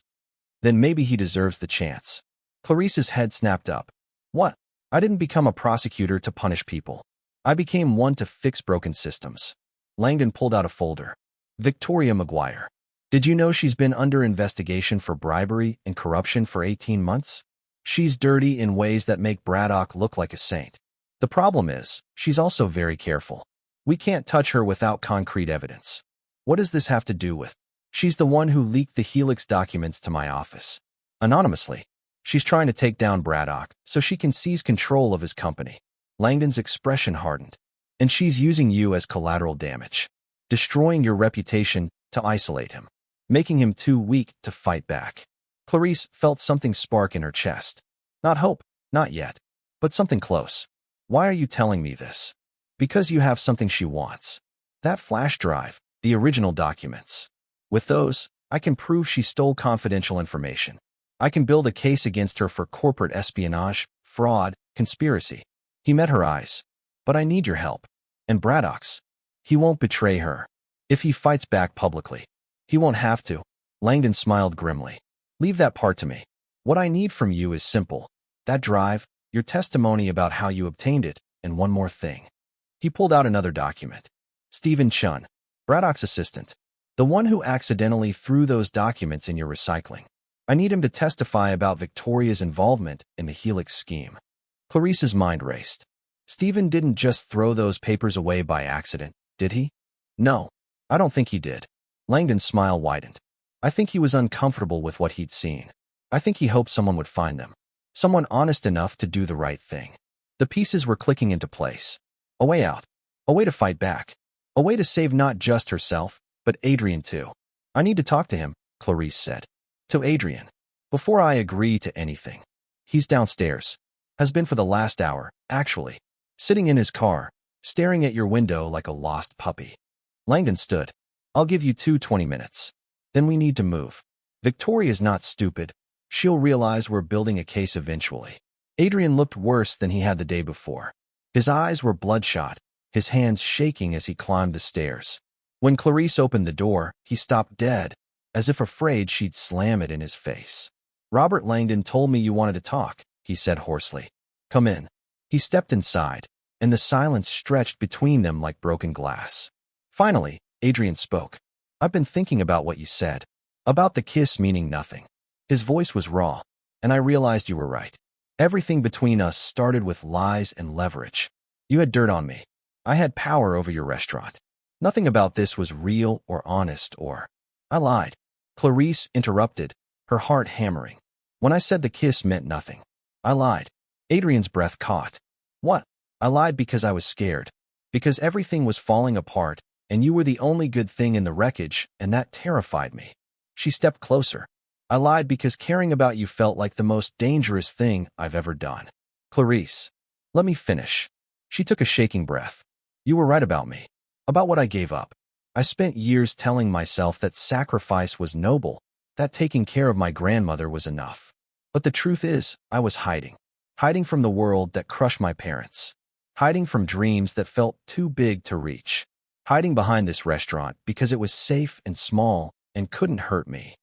Then maybe he deserves the chance. Clarice's head snapped up. What? I didn't become a prosecutor to punish people. I became one to fix broken systems. Langdon pulled out a folder. Victoria McGuire. Did you know she's been under investigation for bribery and corruption for 18 months? She's dirty in ways that make Braddock look like a saint. The problem is, she's also very careful. We can't touch her without concrete evidence. What does this have to do with? She's the one who leaked the Helix documents to my office. Anonymously. She's trying to take down Braddock so she can seize control of his company. Langdon's expression hardened. And she's using you as collateral damage. Destroying your reputation to isolate him. Making him too weak to fight back. Clarice felt something spark in her chest. Not hope, not yet. But something close. Why are you telling me this? Because you have something she wants. That flash drive, the original documents. With those, I can prove she stole confidential information. I can build a case against her for corporate espionage, fraud, conspiracy. He met her eyes. But I need your help. And Braddock's. He won't betray her. If he fights back publicly. He won't have to. Langdon smiled grimly. Leave that part to me. What I need from you is simple. That drive, your testimony about how you obtained it, and one more thing. He pulled out another document. Stephen Chun, Braddock's assistant. The one who accidentally threw those documents in your recycling. I need him to testify about Victoria's involvement in the Helix scheme. Clarice's mind raced. Stephen didn't just throw those papers away by accident, did he? No, I don't think he did. Langdon's smile widened. I think he was uncomfortable with what he'd seen. I think he hoped someone would find them. Someone honest enough to do the right thing. The pieces were clicking into place. A way out. A way to fight back. A way to save not just herself, but Adrian too. I need to talk to him, Clarice said. To Adrian. Before I agree to anything. He's downstairs. Has been for the last hour, actually. Sitting in his car, staring at your window like a lost puppy. Langdon stood. I'll give you 20 minutes. Then we need to move. Victoria's not stupid. She'll realize we're building a case eventually. Adrian looked worse than he had the day before. His eyes were bloodshot, his hands shaking as he climbed the stairs. When Clarice opened the door, he stopped dead, as if afraid she'd slam it in his face. Robert Langdon told me you wanted to talk, he said hoarsely. Come in. He stepped inside, and the silence stretched between them like broken glass. Finally, Adrian spoke. I've been thinking about what you said. About the kiss meaning nothing. His voice was raw, and I realized you were right. Everything between us started with lies and leverage. You had dirt on me. I had power over your restaurant. Nothing about this was real or honest or... I lied. Clarice interrupted, her heart hammering. When I said the kiss meant nothing, I lied. Adrian's breath caught. What? I lied because I was scared. Because everything was falling apart, and you were the only good thing in the wreckage, and that terrified me. She stepped closer. I lied because caring about you felt like the most dangerous thing I've ever done. Clarice, let me finish. She took a shaking breath. You were right about me. About what I gave up. I spent years telling myself that sacrifice was noble, that taking care of my grandmother was enough. But the truth is, I was hiding. Hiding from the world that crushed my parents. Hiding from dreams that felt too big to reach. Hiding behind this restaurant because it was safe and small and couldn't hurt me.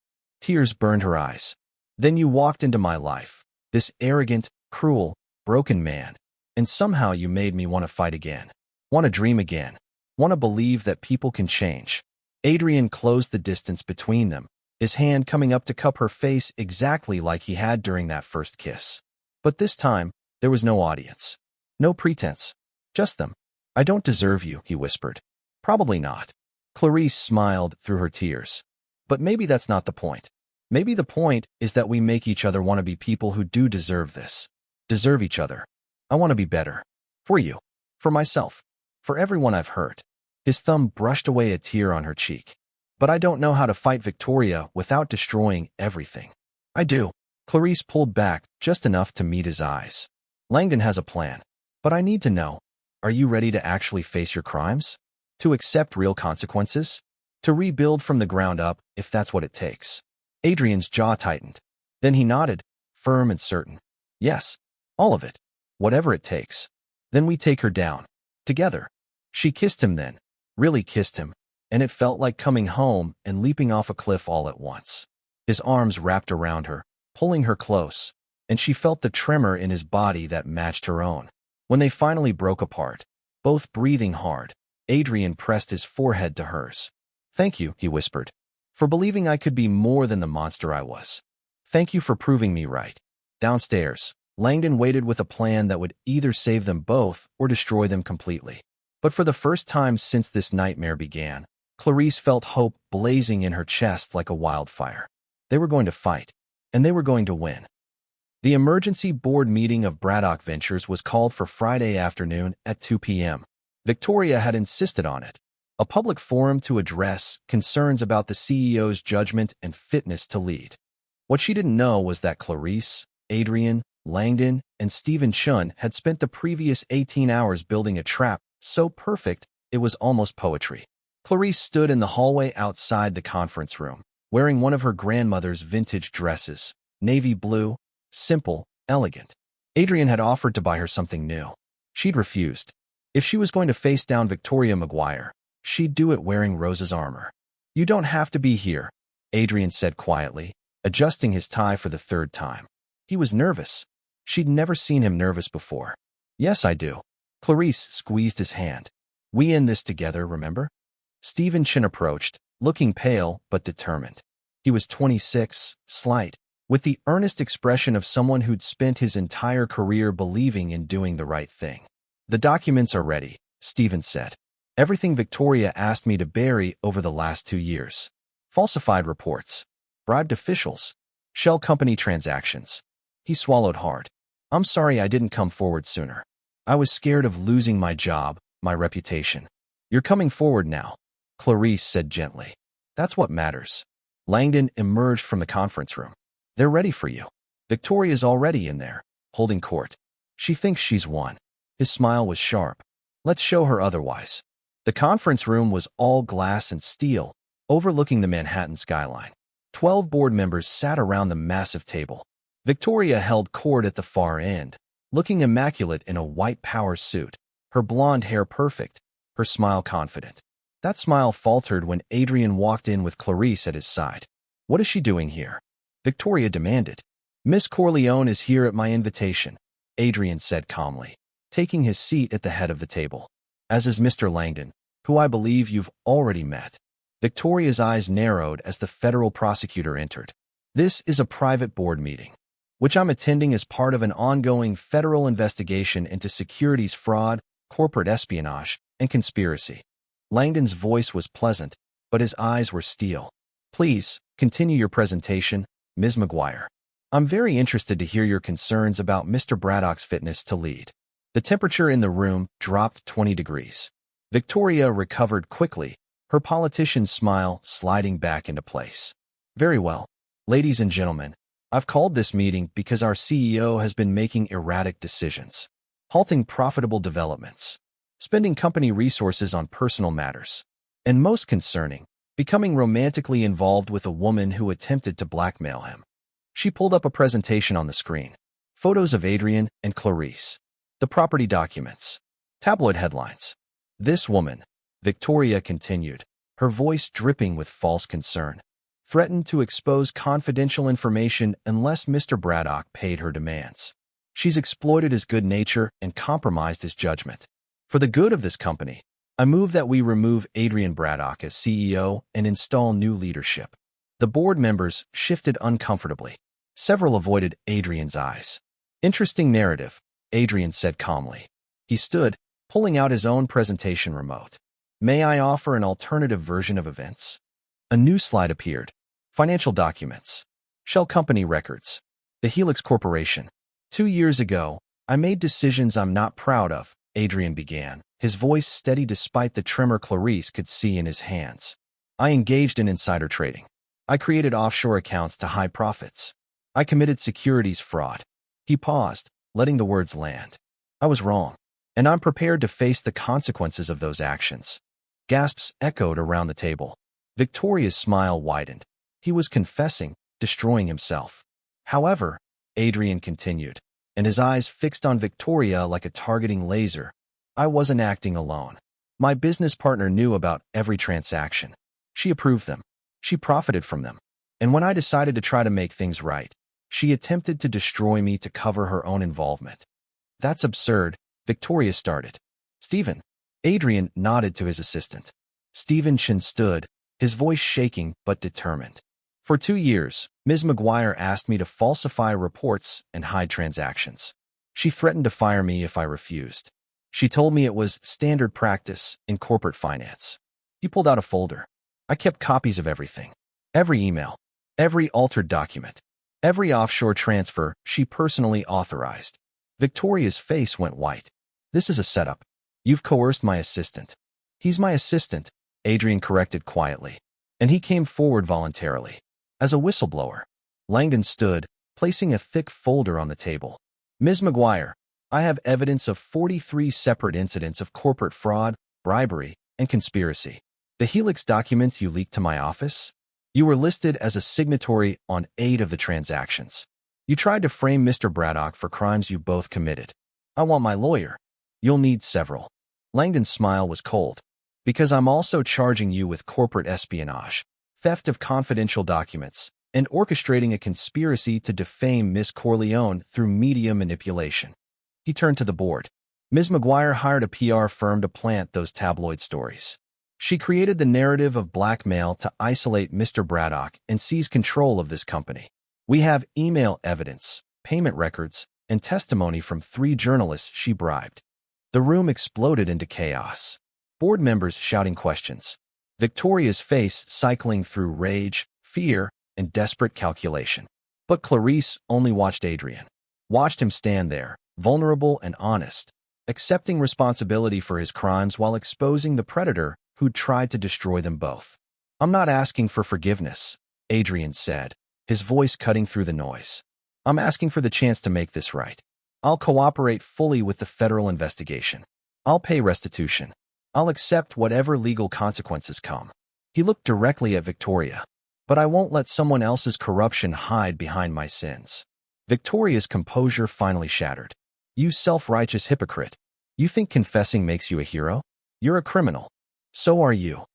Tears burned her eyes. Then you walked into my life, this arrogant, cruel, broken man, and somehow you made me want to fight again, want to dream again, want to believe that people can change. Adrian closed the distance between them, his hand coming up to cup her face exactly like he had during that first kiss. But this time, there was no audience. No pretense. Just them. I don't deserve you, he whispered. Probably not. Clarice smiled through her tears. But maybe that's not the point. Maybe the point is that we make each other want to be people who do deserve this. Deserve each other. I want to be better. For you. For myself. For everyone I've hurt. His thumb brushed away a tear on her cheek. But I don't know how to fight Victoria without destroying everything. I do. Clarice pulled back just enough to meet his eyes. Langdon has a plan. But I need to know, are you ready to actually face your crimes? To accept real consequences? To rebuild from the ground up, if that's what it takes? Adrian's jaw tightened. Then he nodded, firm and certain. Yes, all of it. Whatever it takes. Then we take her down. Together. She kissed him then. Really kissed him. And it felt like coming home and leaping off a cliff all at once. His arms wrapped around her, pulling her close, and she felt the tremor in his body that matched her own. When they finally broke apart, both breathing hard, Adrian pressed his forehead to hers. Thank you, he whispered, for believing I could be more than the monster I was. Thank you for proving me right. Downstairs, Langdon waited with a plan that would either save them both or destroy them completely. But for the first time since this nightmare began, Clarice felt hope blazing in her chest like a wildfire. They were going to fight, and they were going to win. The emergency board meeting of Braddock Ventures was called for Friday afternoon at 2 p.m. Victoria had insisted on it. A public forum to address concerns about the CEO's judgment and fitness to lead. What she didn't know was that Clarice, Adrian, Langdon, and Stephen Chun had spent the previous 18 hours building a trap so perfect it was almost poetry. Clarice stood in the hallway outside the conference room, wearing one of her grandmother's vintage dresses, navy blue, simple, elegant. Adrian had offered to buy her something new. She'd refused. If she was going to face down Victoria Maguire, she'd do it wearing Rose's armor. You don't have to be here, Adrian said quietly, adjusting his tie for the third time. He was nervous. She'd never seen him nervous before. Yes, I do. Clarice squeezed his hand. We in this together, remember? Stephen Chin approached, looking pale but determined. He was 26, slight, with the earnest expression of someone who'd spent his entire career believing in doing the right thing. The documents are ready, Stephen said. Everything Victoria asked me to bury over the last 2 years. Falsified reports. Bribed officials. Shell company transactions. He swallowed hard. I'm sorry I didn't come forward sooner. I was scared of losing my job, my reputation. You're coming forward now, Clarice said gently. That's what matters. Langdon emerged from the conference room. They're ready for you. Victoria's already in there, holding court. She thinks she's won. His smile was sharp. Let's show her otherwise. The conference room was all glass and steel, overlooking the Manhattan skyline. 12 board members sat around the massive table. Victoria held court at the far end, looking immaculate in a white power suit, her blonde hair perfect, her smile confident. That smile faltered when Adrian walked in with Clarice at his side. What is she doing here? Victoria demanded. Miss Corleone is here at my invitation, Adrian said calmly, taking his seat at the head of the table. As is Mr. Langdon, who I believe you've already met. Victoria's eyes narrowed as the federal prosecutor entered. This is a private board meeting, which I'm attending as part of an ongoing federal investigation into securities fraud, corporate espionage, and conspiracy. Langdon's voice was pleasant, but his eyes were steel. Please, continue your presentation, Ms. Maguire. I'm very interested to hear your concerns about Mr. Braddock's fitness to lead. The temperature in the room dropped 20 degrees. Victoria recovered quickly, her politician's smile sliding back into place. Very well. Ladies and gentlemen, I've called this meeting because our CEO has been making erratic decisions, halting profitable developments, spending company resources on personal matters, and most concerning, becoming romantically involved with a woman who attempted to blackmail him. She pulled up a presentation on the screen. Photos of Adrian and Clarice. The property documents. Tabloid headlines. This woman, Victoria continued, her voice dripping with false concern, threatened to expose confidential information unless Mr. Braddock paid her demands. She's exploited his good nature and compromised his judgment. For the good of this company, I move that we remove Adrian Braddock as CEO and install new leadership. The board members shifted uncomfortably. Several avoided Adrian's eyes. Interesting narrative, Adrian said calmly. He stood, pulling out his own presentation remote. May I offer an alternative version of events? A new slide appeared. Financial documents. Shell company records. The Helix Corporation. 2 years ago, I made decisions I'm not proud of, Adrian began, his voice steady despite the tremor Clarice could see in his hands. I engaged in insider trading. I created offshore accounts to hide profits. I committed securities fraud. He paused, letting the words land. I was wrong, and I'm prepared to face the consequences of those actions. Gasps echoed around the table. Victoria's smile widened. He was confessing, destroying himself. However, Adrian continued, and his eyes fixed on Victoria like a targeting laser. I wasn't acting alone. My business partner knew about every transaction. She approved them. She profited from them. And when I decided to try to make things right, she attempted to destroy me to cover her own involvement. That's absurd, Victoria started. Stephen. Adrian nodded to his assistant. Stephen Chin stood, his voice shaking but determined. For 2 years, Ms. McGuire asked me to falsify reports and hide transactions. She threatened to fire me if I refused. She told me it was standard practice in corporate finance. He pulled out a folder. I kept copies of everything. Every email. Every altered document. Every offshore transfer she personally authorized. Victoria's face went white. This is a setup. You've coerced my assistant. He's my assistant, Adrian corrected quietly. And he came forward voluntarily. As a whistleblower. Langdon stood, placing a thick folder on the table. Ms. McGuire, I have evidence of 43 separate incidents of corporate fraud, bribery, and conspiracy. The Helix documents you leaked to my office? You were listed as a signatory on 8 of the transactions. You tried to frame Mr. Braddock for crimes you both committed. I want my lawyer. You'll need several. Langdon's smile was cold. Because I'm also charging you with corporate espionage, theft of confidential documents, and orchestrating a conspiracy to defame Miss Corleone through media manipulation. He turned to the board. Ms. McGuire hired a PR firm to plant those tabloid stories. She created the narrative of blackmail to isolate Mr. Braddock and seize control of this company. We have email evidence, payment records, and testimony from 3 journalists she bribed. The room exploded into chaos. Board members shouting questions. Victoria's face cycling through rage, fear, and desperate calculation. But Clarice only watched Adrian. Watched him stand there, vulnerable and honest, accepting responsibility for his crimes while exposing the predator who'd tried to destroy them both. I'm not asking for forgiveness, Adrian said, his voice cutting through the noise. I'm asking for the chance to make this right. I'll cooperate fully with the federal investigation. I'll pay restitution. I'll accept whatever legal consequences come. He looked directly at Victoria. But I won't let someone else's corruption hide behind my sins. Victoria's composure finally shattered. You self-righteous hypocrite. You think confessing makes you a hero? You're a criminal. So are you.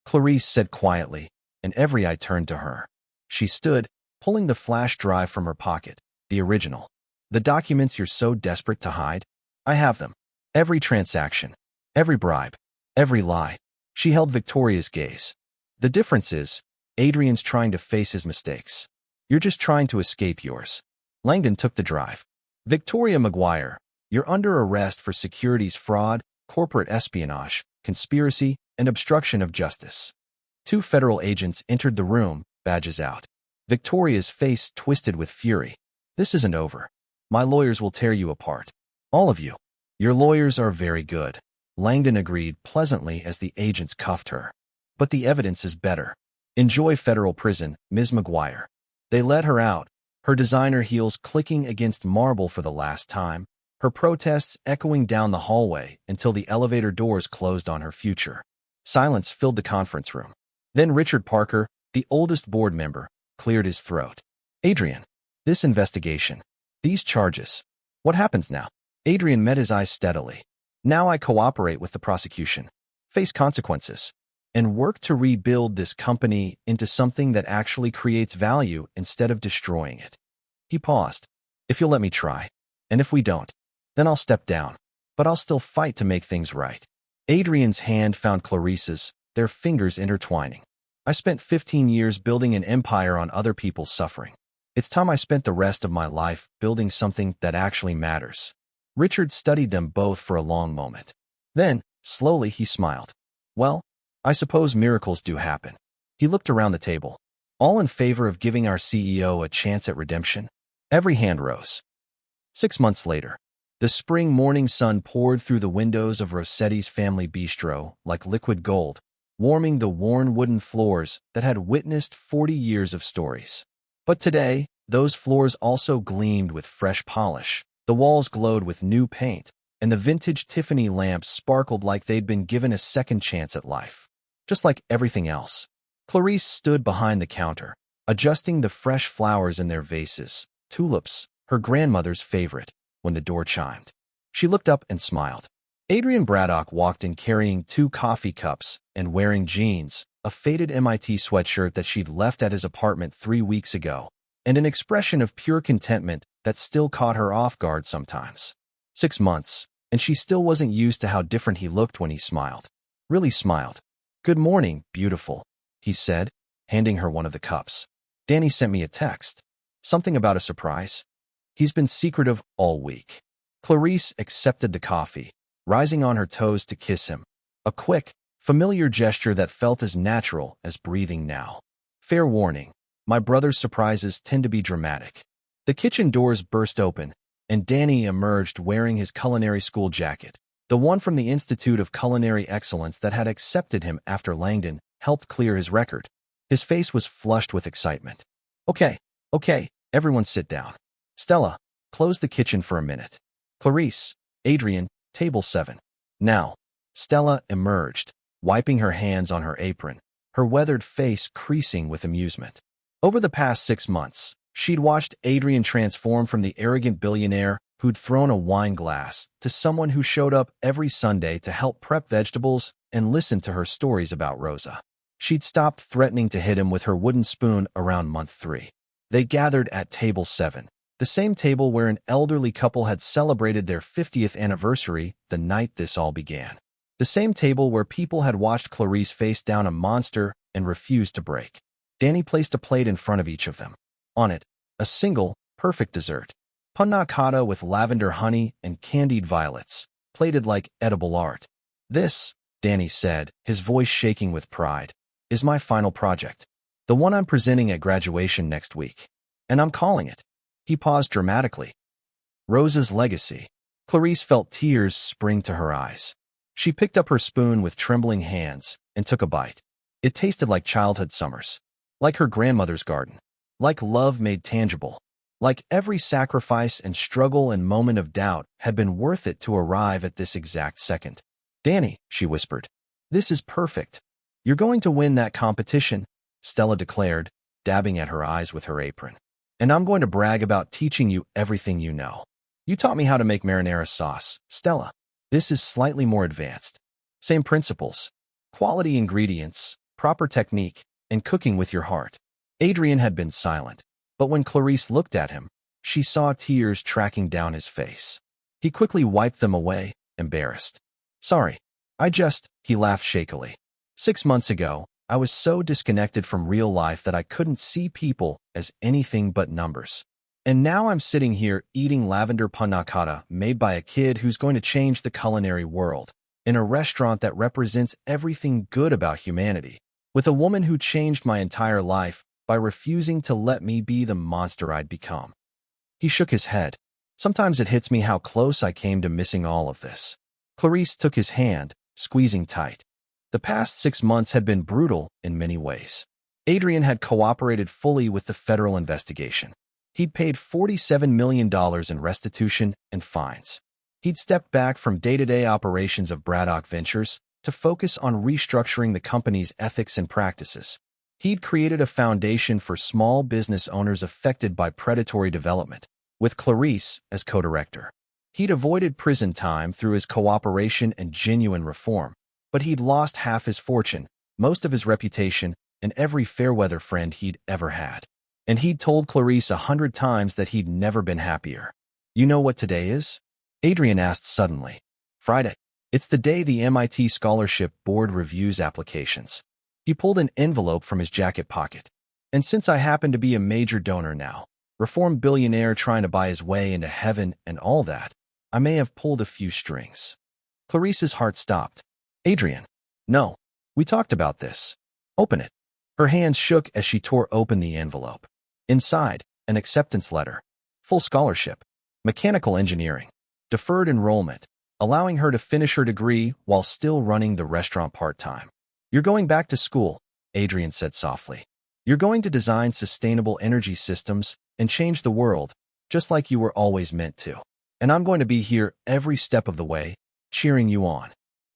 Clarice said quietly, and every eye turned to her. She stood, pulling the flash drive from her pocket, the original. The documents you're so desperate to hide? I have them. Every transaction. Every bribe. Every lie. She held Victoria's gaze. The difference is, Adrian's trying to face his mistakes. You're just trying to escape yours. Langdon took the drive. Victoria McGuire, you're under arrest for securities fraud, corporate espionage, conspiracy, and obstruction of justice. 2 federal agents entered the room, badges out. Victoria's face twisted with fury. This isn't over. My lawyers will tear you apart. All of you. Your lawyers are very good. Langdon agreed pleasantly as the agents cuffed her. But the evidence is better. Enjoy federal prison, Ms. McGuire. They let her out, her designer heels clicking against marble for the last time, her protests echoing down the hallway until the elevator doors closed on her future. Silence filled the conference room. Then Richard Parker, the oldest board member, cleared his throat. Adrian, this investigation, these charges, what happens now? Adrian met his eyes steadily. Now I cooperate with the prosecution, face consequences, and work to rebuild this company into something that actually creates value instead of destroying it. He paused. If you'll let me try, and if we don't, then I'll step down, but I'll still fight to make things right. Adrian's hand found Clarice's, their fingers intertwining. I spent 15 years building an empire on other people's suffering. It's time I spent the rest of my life building something that actually matters. Richard studied them both for a long moment. Then, slowly, he smiled. Well, I suppose miracles do happen. He looked around the table. All in favor of giving our CEO a chance at redemption? Every hand rose. 6 months later, the spring morning sun poured through the windows of Rossetti's family bistro like liquid gold, warming the worn wooden floors that had witnessed 40 years of stories. But today, those floors also gleamed with fresh polish. The walls glowed with new paint, and the vintage Tiffany lamps sparkled like they'd been given a second chance at life. Just like everything else, Clarice stood behind the counter, adjusting the fresh flowers in their vases, tulips, her grandmother's favorite, when the door chimed. She looked up and smiled. Adrian Braddock walked in carrying 2 coffee cups and wearing jeans, a faded MIT sweatshirt that she'd left at his apartment 3 weeks ago, and an expression of pure contentment that still caught her off guard sometimes. 6 months, and she still wasn't used to how different he looked when he smiled. Really smiled. Good morning, beautiful, he said, handing her one of the cups. Danny sent me a text. Something about a surprise. He's been secretive all week. Clarice accepted the coffee, rising on her toes to kiss him. A quick, familiar gesture that felt as natural as breathing now. Fair warning, my brother's surprises tend to be dramatic. The kitchen doors burst open, and Danny emerged wearing his culinary school jacket, the one from the Institute of Culinary Excellence that had accepted him after Langdon helped clear his record. His face was flushed with excitement. Okay, everyone sit down. Stella, close the kitchen for a minute. Clarice, Adrian, table 7. Now, Stella emerged, wiping her hands on her apron, her weathered face creasing with amusement. Over the past 6 months, she'd watched Adrian transform from the arrogant billionaire who'd thrown a wine glass to someone who showed up every Sunday to help prep vegetables and listen to her stories about Rosa. She'd stopped threatening to hit him with her wooden spoon around month 3. They gathered at table 7, the same table where an elderly couple had celebrated their 50th anniversary the night this all began. The same table where people had watched Clarice face down a monster and refused to break. Danny placed a plate in front of each of them. On it, a single, perfect dessert. Panna cotta with lavender honey and candied violets, plated like edible art. This, Danny said, his voice shaking with pride, is my final project. The one I'm presenting at graduation next week. And I'm calling it. He paused dramatically. Rosa's Legacy. Clarice felt tears spring to her eyes. She picked up her spoon with trembling hands and took a bite. It tasted like childhood summers, like her grandmother's garden, like love made tangible, like every sacrifice and struggle and moment of doubt had been worth it to arrive at this exact second. Danny, she whispered, this is perfect. You're going to win that competition, Stella declared, dabbing at her eyes with her apron. And I'm going to brag about teaching you everything you know. You taught me how to make marinara sauce, Stella. This is slightly more advanced. Same principles. Quality ingredients, proper technique, and cooking with your heart. Adrian had been silent, but when Clarice looked at him, she saw tears tracking down his face. He quickly wiped them away, embarrassed. Sorry, he laughed shakily. 6 months ago, I was so disconnected from real life that I couldn't see people as anything but numbers. And now I'm sitting here eating lavender panna cotta made by a kid who's going to change the culinary world, in a restaurant that represents everything good about humanity, with a woman who changed my entire life by refusing to let me be the monster I'd become. He shook his head. Sometimes it hits me how close I came to missing all of this. Clarice took his hand, squeezing tight. The past 6 months had been brutal in many ways. Adrian had cooperated fully with the federal investigation. He'd paid $47 million in restitution and fines. He'd stepped back from day-to-day operations of Braddock Ventures to focus on restructuring the company's ethics and practices. He'd created a foundation for small business owners affected by predatory development, with Clarice as co-director. He'd avoided prison time through his cooperation and genuine reform, but he'd lost half his fortune, most of his reputation, and every fair-weather friend he'd ever had. And he'd told Clarice 100 times that he'd never been happier. You know what today is? Adrian asked suddenly. Friday. It's the day the MIT Scholarship Board reviews applications. He pulled an envelope from his jacket pocket. And since I happen to be a major donor now, reformed billionaire trying to buy his way into heaven and all that, I may have pulled a few strings. Clarice's heart stopped. Adrian. No. We talked about this. Open it. Her hands shook as she tore open the envelope. Inside, an acceptance letter. Full scholarship. Mechanical engineering. Deferred enrollment, allowing her to finish her degree while still running the restaurant part-time. You're going back to school, Adrian said softly. You're going to design sustainable energy systems and change the world, just like you were always meant to. And I'm going to be here every step of the way, cheering you on.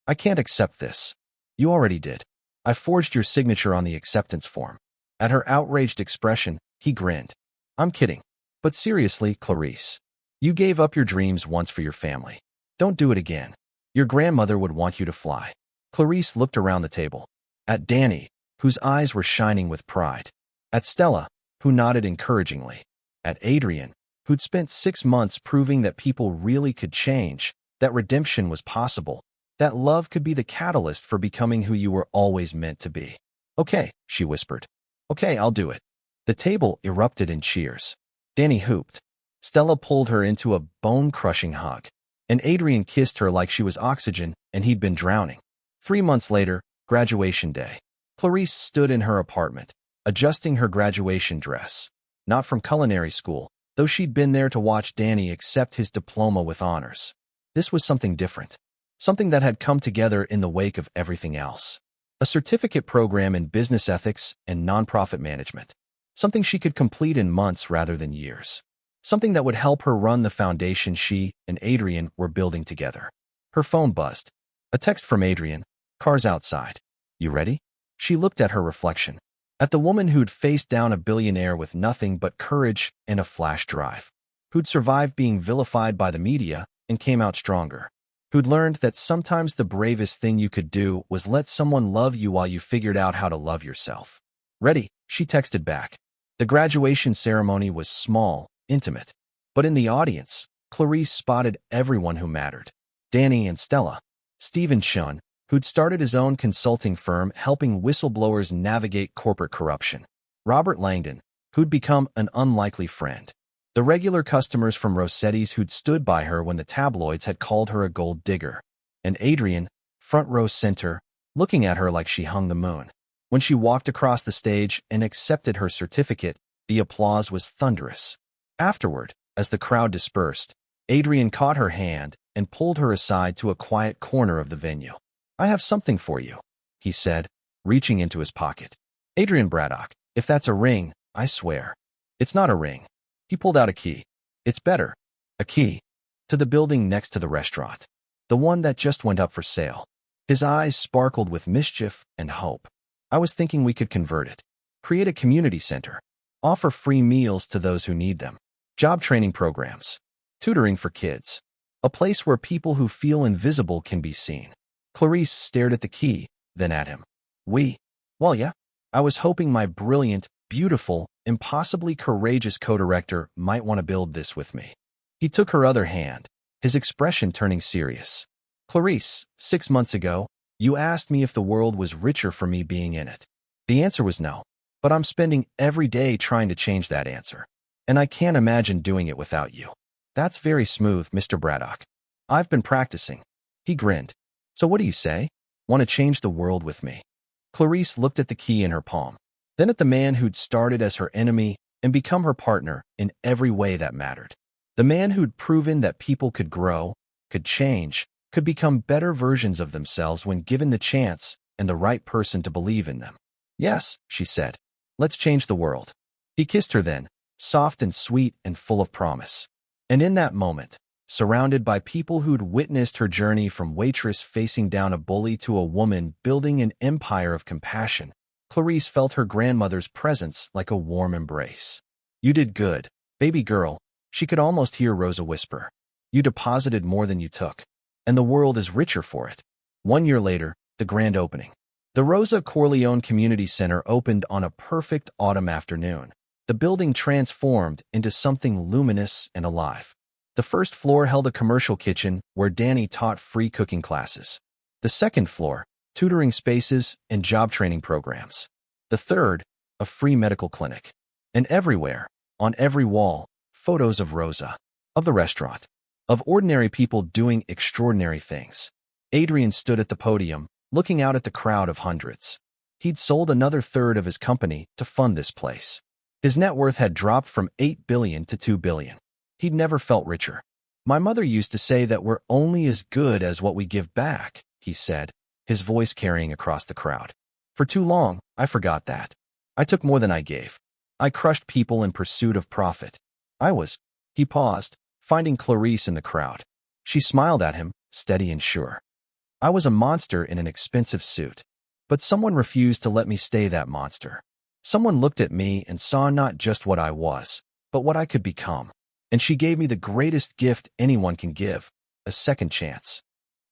I can't accept this. You already did. I forged your signature on the acceptance form. At her outraged expression, he grinned. I'm kidding. But seriously, Clarice. You gave up your dreams once for your family. Don't do it again. Your grandmother would want you to fly. Clarice looked around the table. At Danny, whose eyes were shining with pride. At Stella, who nodded encouragingly. At Adrian, who'd spent 6 months proving that people really could change, that redemption was possible, that love could be the catalyst for becoming who you were always meant to be. Okay, she whispered. Okay, I'll do it. The table erupted in cheers. Danny hooped. Stella pulled her into a bone-crushing hug, and Adrian kissed her like she was oxygen and he'd been drowning. 3 months later, graduation day. Clarice stood in her apartment, adjusting her graduation dress. Not from culinary school, though she'd been there to watch Danny accept his diploma with honors. This was something different, something that had come together in the wake of everything else. A certificate program in business ethics and nonprofit management. Something she could complete in months rather than years. Something that would help her run the foundation she and Adrian were building together. Her phone buzzed. A text from Adrian. Car's outside. You ready? She looked at her reflection. At the woman who'd faced down a billionaire with nothing but courage and a flash drive. Who'd survived being vilified by the media and came out stronger. Who'd learned that sometimes the bravest thing you could do was let someone love you while you figured out how to love yourself. Ready, she texted back. The graduation ceremony was small, intimate. But in the audience, Clarice spotted everyone who mattered. Danny and Stella. Stephen Chun, who'd started his own consulting firm helping whistleblowers navigate corporate corruption. Robert Langdon, who'd become an unlikely friend. The regular customers from Rossetti's who'd stood by her when the tabloids had called her a gold digger. And Adrian, front row center, looking at her like she hung the moon. When she walked across the stage and accepted her certificate, the applause was thunderous. Afterward, as the crowd dispersed, Adrian caught her hand and pulled her aside to a quiet corner of the venue. I have something for you, he said, reaching into his pocket. Adrian Braddock, if that's a ring, I swear. It's not a ring. He pulled out a key. It's better. A key. To the building next to the restaurant. The one that just went up for sale. His eyes sparkled with mischief and hope. I was thinking we could convert it. Create a community center. Offer free meals to those who need them. Job training programs. Tutoring for kids. A place where people who feel invisible can be seen. Clarice stared at the key, then at him. Well, yeah. I was hoping my brilliant, beautiful, impossibly courageous co-director might want to build this with me. He took her other hand, his expression turning serious. Clarice, 6 months ago, you asked me if the world was richer for me being in it. The answer was no, but I'm spending every day trying to change that answer. And I can't imagine doing it without you. That's very smooth, Mr. Braddock. I've been practicing. He grinned. So what do you say? Want to change the world with me? Clarice looked at the key in her palm, then at the man who'd started as her enemy and become her partner in every way that mattered. The man who'd proven that people could grow, could change, could become better versions of themselves when given the chance and the right person to believe in them. Yes, she said. Let's change the world. He kissed her then, soft and sweet and full of promise. And in that moment, surrounded by people who'd witnessed her journey from waitress facing down a bully to a woman building an empire of compassion, Clarice felt her grandmother's presence like a warm embrace. "You did good, baby girl," she could almost hear Rosa whisper. "You deposited more than you took, and the world is richer for it." 1 year later, the grand opening. The Rosa Corleone Community Center opened on a perfect autumn afternoon. The building transformed into something luminous and alive. The first floor held a commercial kitchen where Danny taught free cooking classes. The second floor, tutoring spaces and job training programs. The third, a free medical clinic. And everywhere, on every wall, photos of Rosa, of the restaurant, of ordinary people doing extraordinary things. Adrian stood at the podium, looking out at the crowd of hundreds. He'd sold another third of his company to fund this place. His net worth had dropped from $8 billion to $2 billion. He'd never felt richer. "My mother used to say that we're only as good as what we give back," he said, his voice carrying across the crowd. "For too long, I forgot that. I took more than I gave. I crushed people in pursuit of profit. He paused, finding Clarice in the crowd. She smiled at him, steady and sure. "I was a monster in an expensive suit. But someone refused to let me stay that monster. Someone looked at me and saw not just what I was, but what I could become. And she gave me the greatest gift anyone can give, a second chance."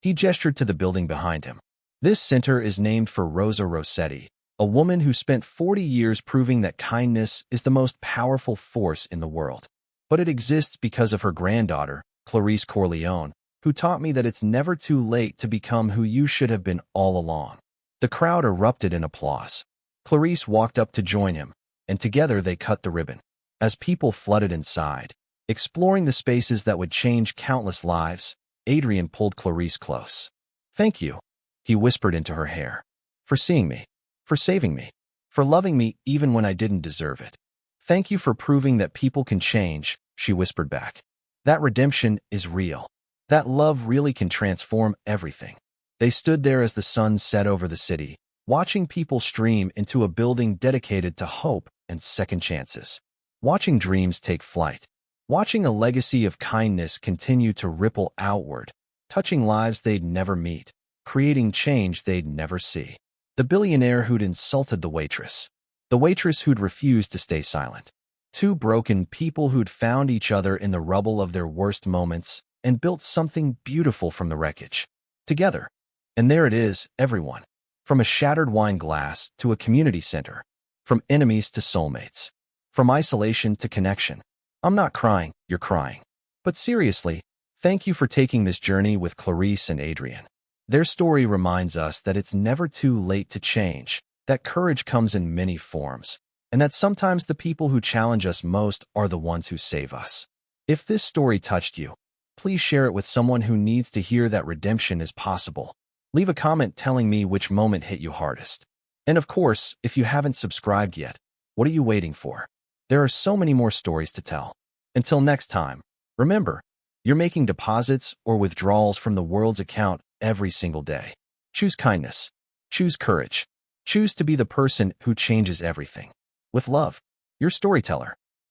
He gestured to the building behind him. "This center is named for Rosa Rossetti, a woman who spent 40 years proving that kindness is the most powerful force in the world. But it exists because of her granddaughter, Clarice Corleone, who taught me that it's never too late to become who you should have been all along." The crowd erupted in applause. Clarice walked up to join him, and together they cut the ribbon. As people flooded inside, exploring the spaces that would change countless lives, Adrian pulled Clarice close. "Thank you," he whispered into her hair, "for seeing me, for saving me, for loving me even when I didn't deserve it. Thank you for proving that people can change," she whispered back. "That redemption is real. That love really can transform everything." They stood there as the sun set over the city, watching people stream into a building dedicated to hope and second chances. Watching dreams take flight. Watching a legacy of kindness continue to ripple outward, touching lives they'd never meet, creating change they'd never see. The billionaire who'd insulted the waitress. The waitress who'd refused to stay silent. Two broken people who'd found each other in the rubble of their worst moments and built something beautiful from the wreckage. Together. And there it is, everyone. From a shattered wine glass to a community center. From enemies to soulmates. From isolation to connection. I'm not crying, you're crying. But seriously, thank you for taking this journey with Clarice and Adrian. Their story reminds us that it's never too late to change, that courage comes in many forms, and that sometimes the people who challenge us most are the ones who save us. If this story touched you, please share it with someone who needs to hear that redemption is possible. Leave a comment telling me which moment hit you hardest. And of course, if you haven't subscribed yet, what are you waiting for? There are so many more stories to tell. Until next time, remember, you're making deposits or withdrawals from the world's account every single day. Choose kindness. Choose courage. Choose to be the person who changes everything. With love, your storyteller.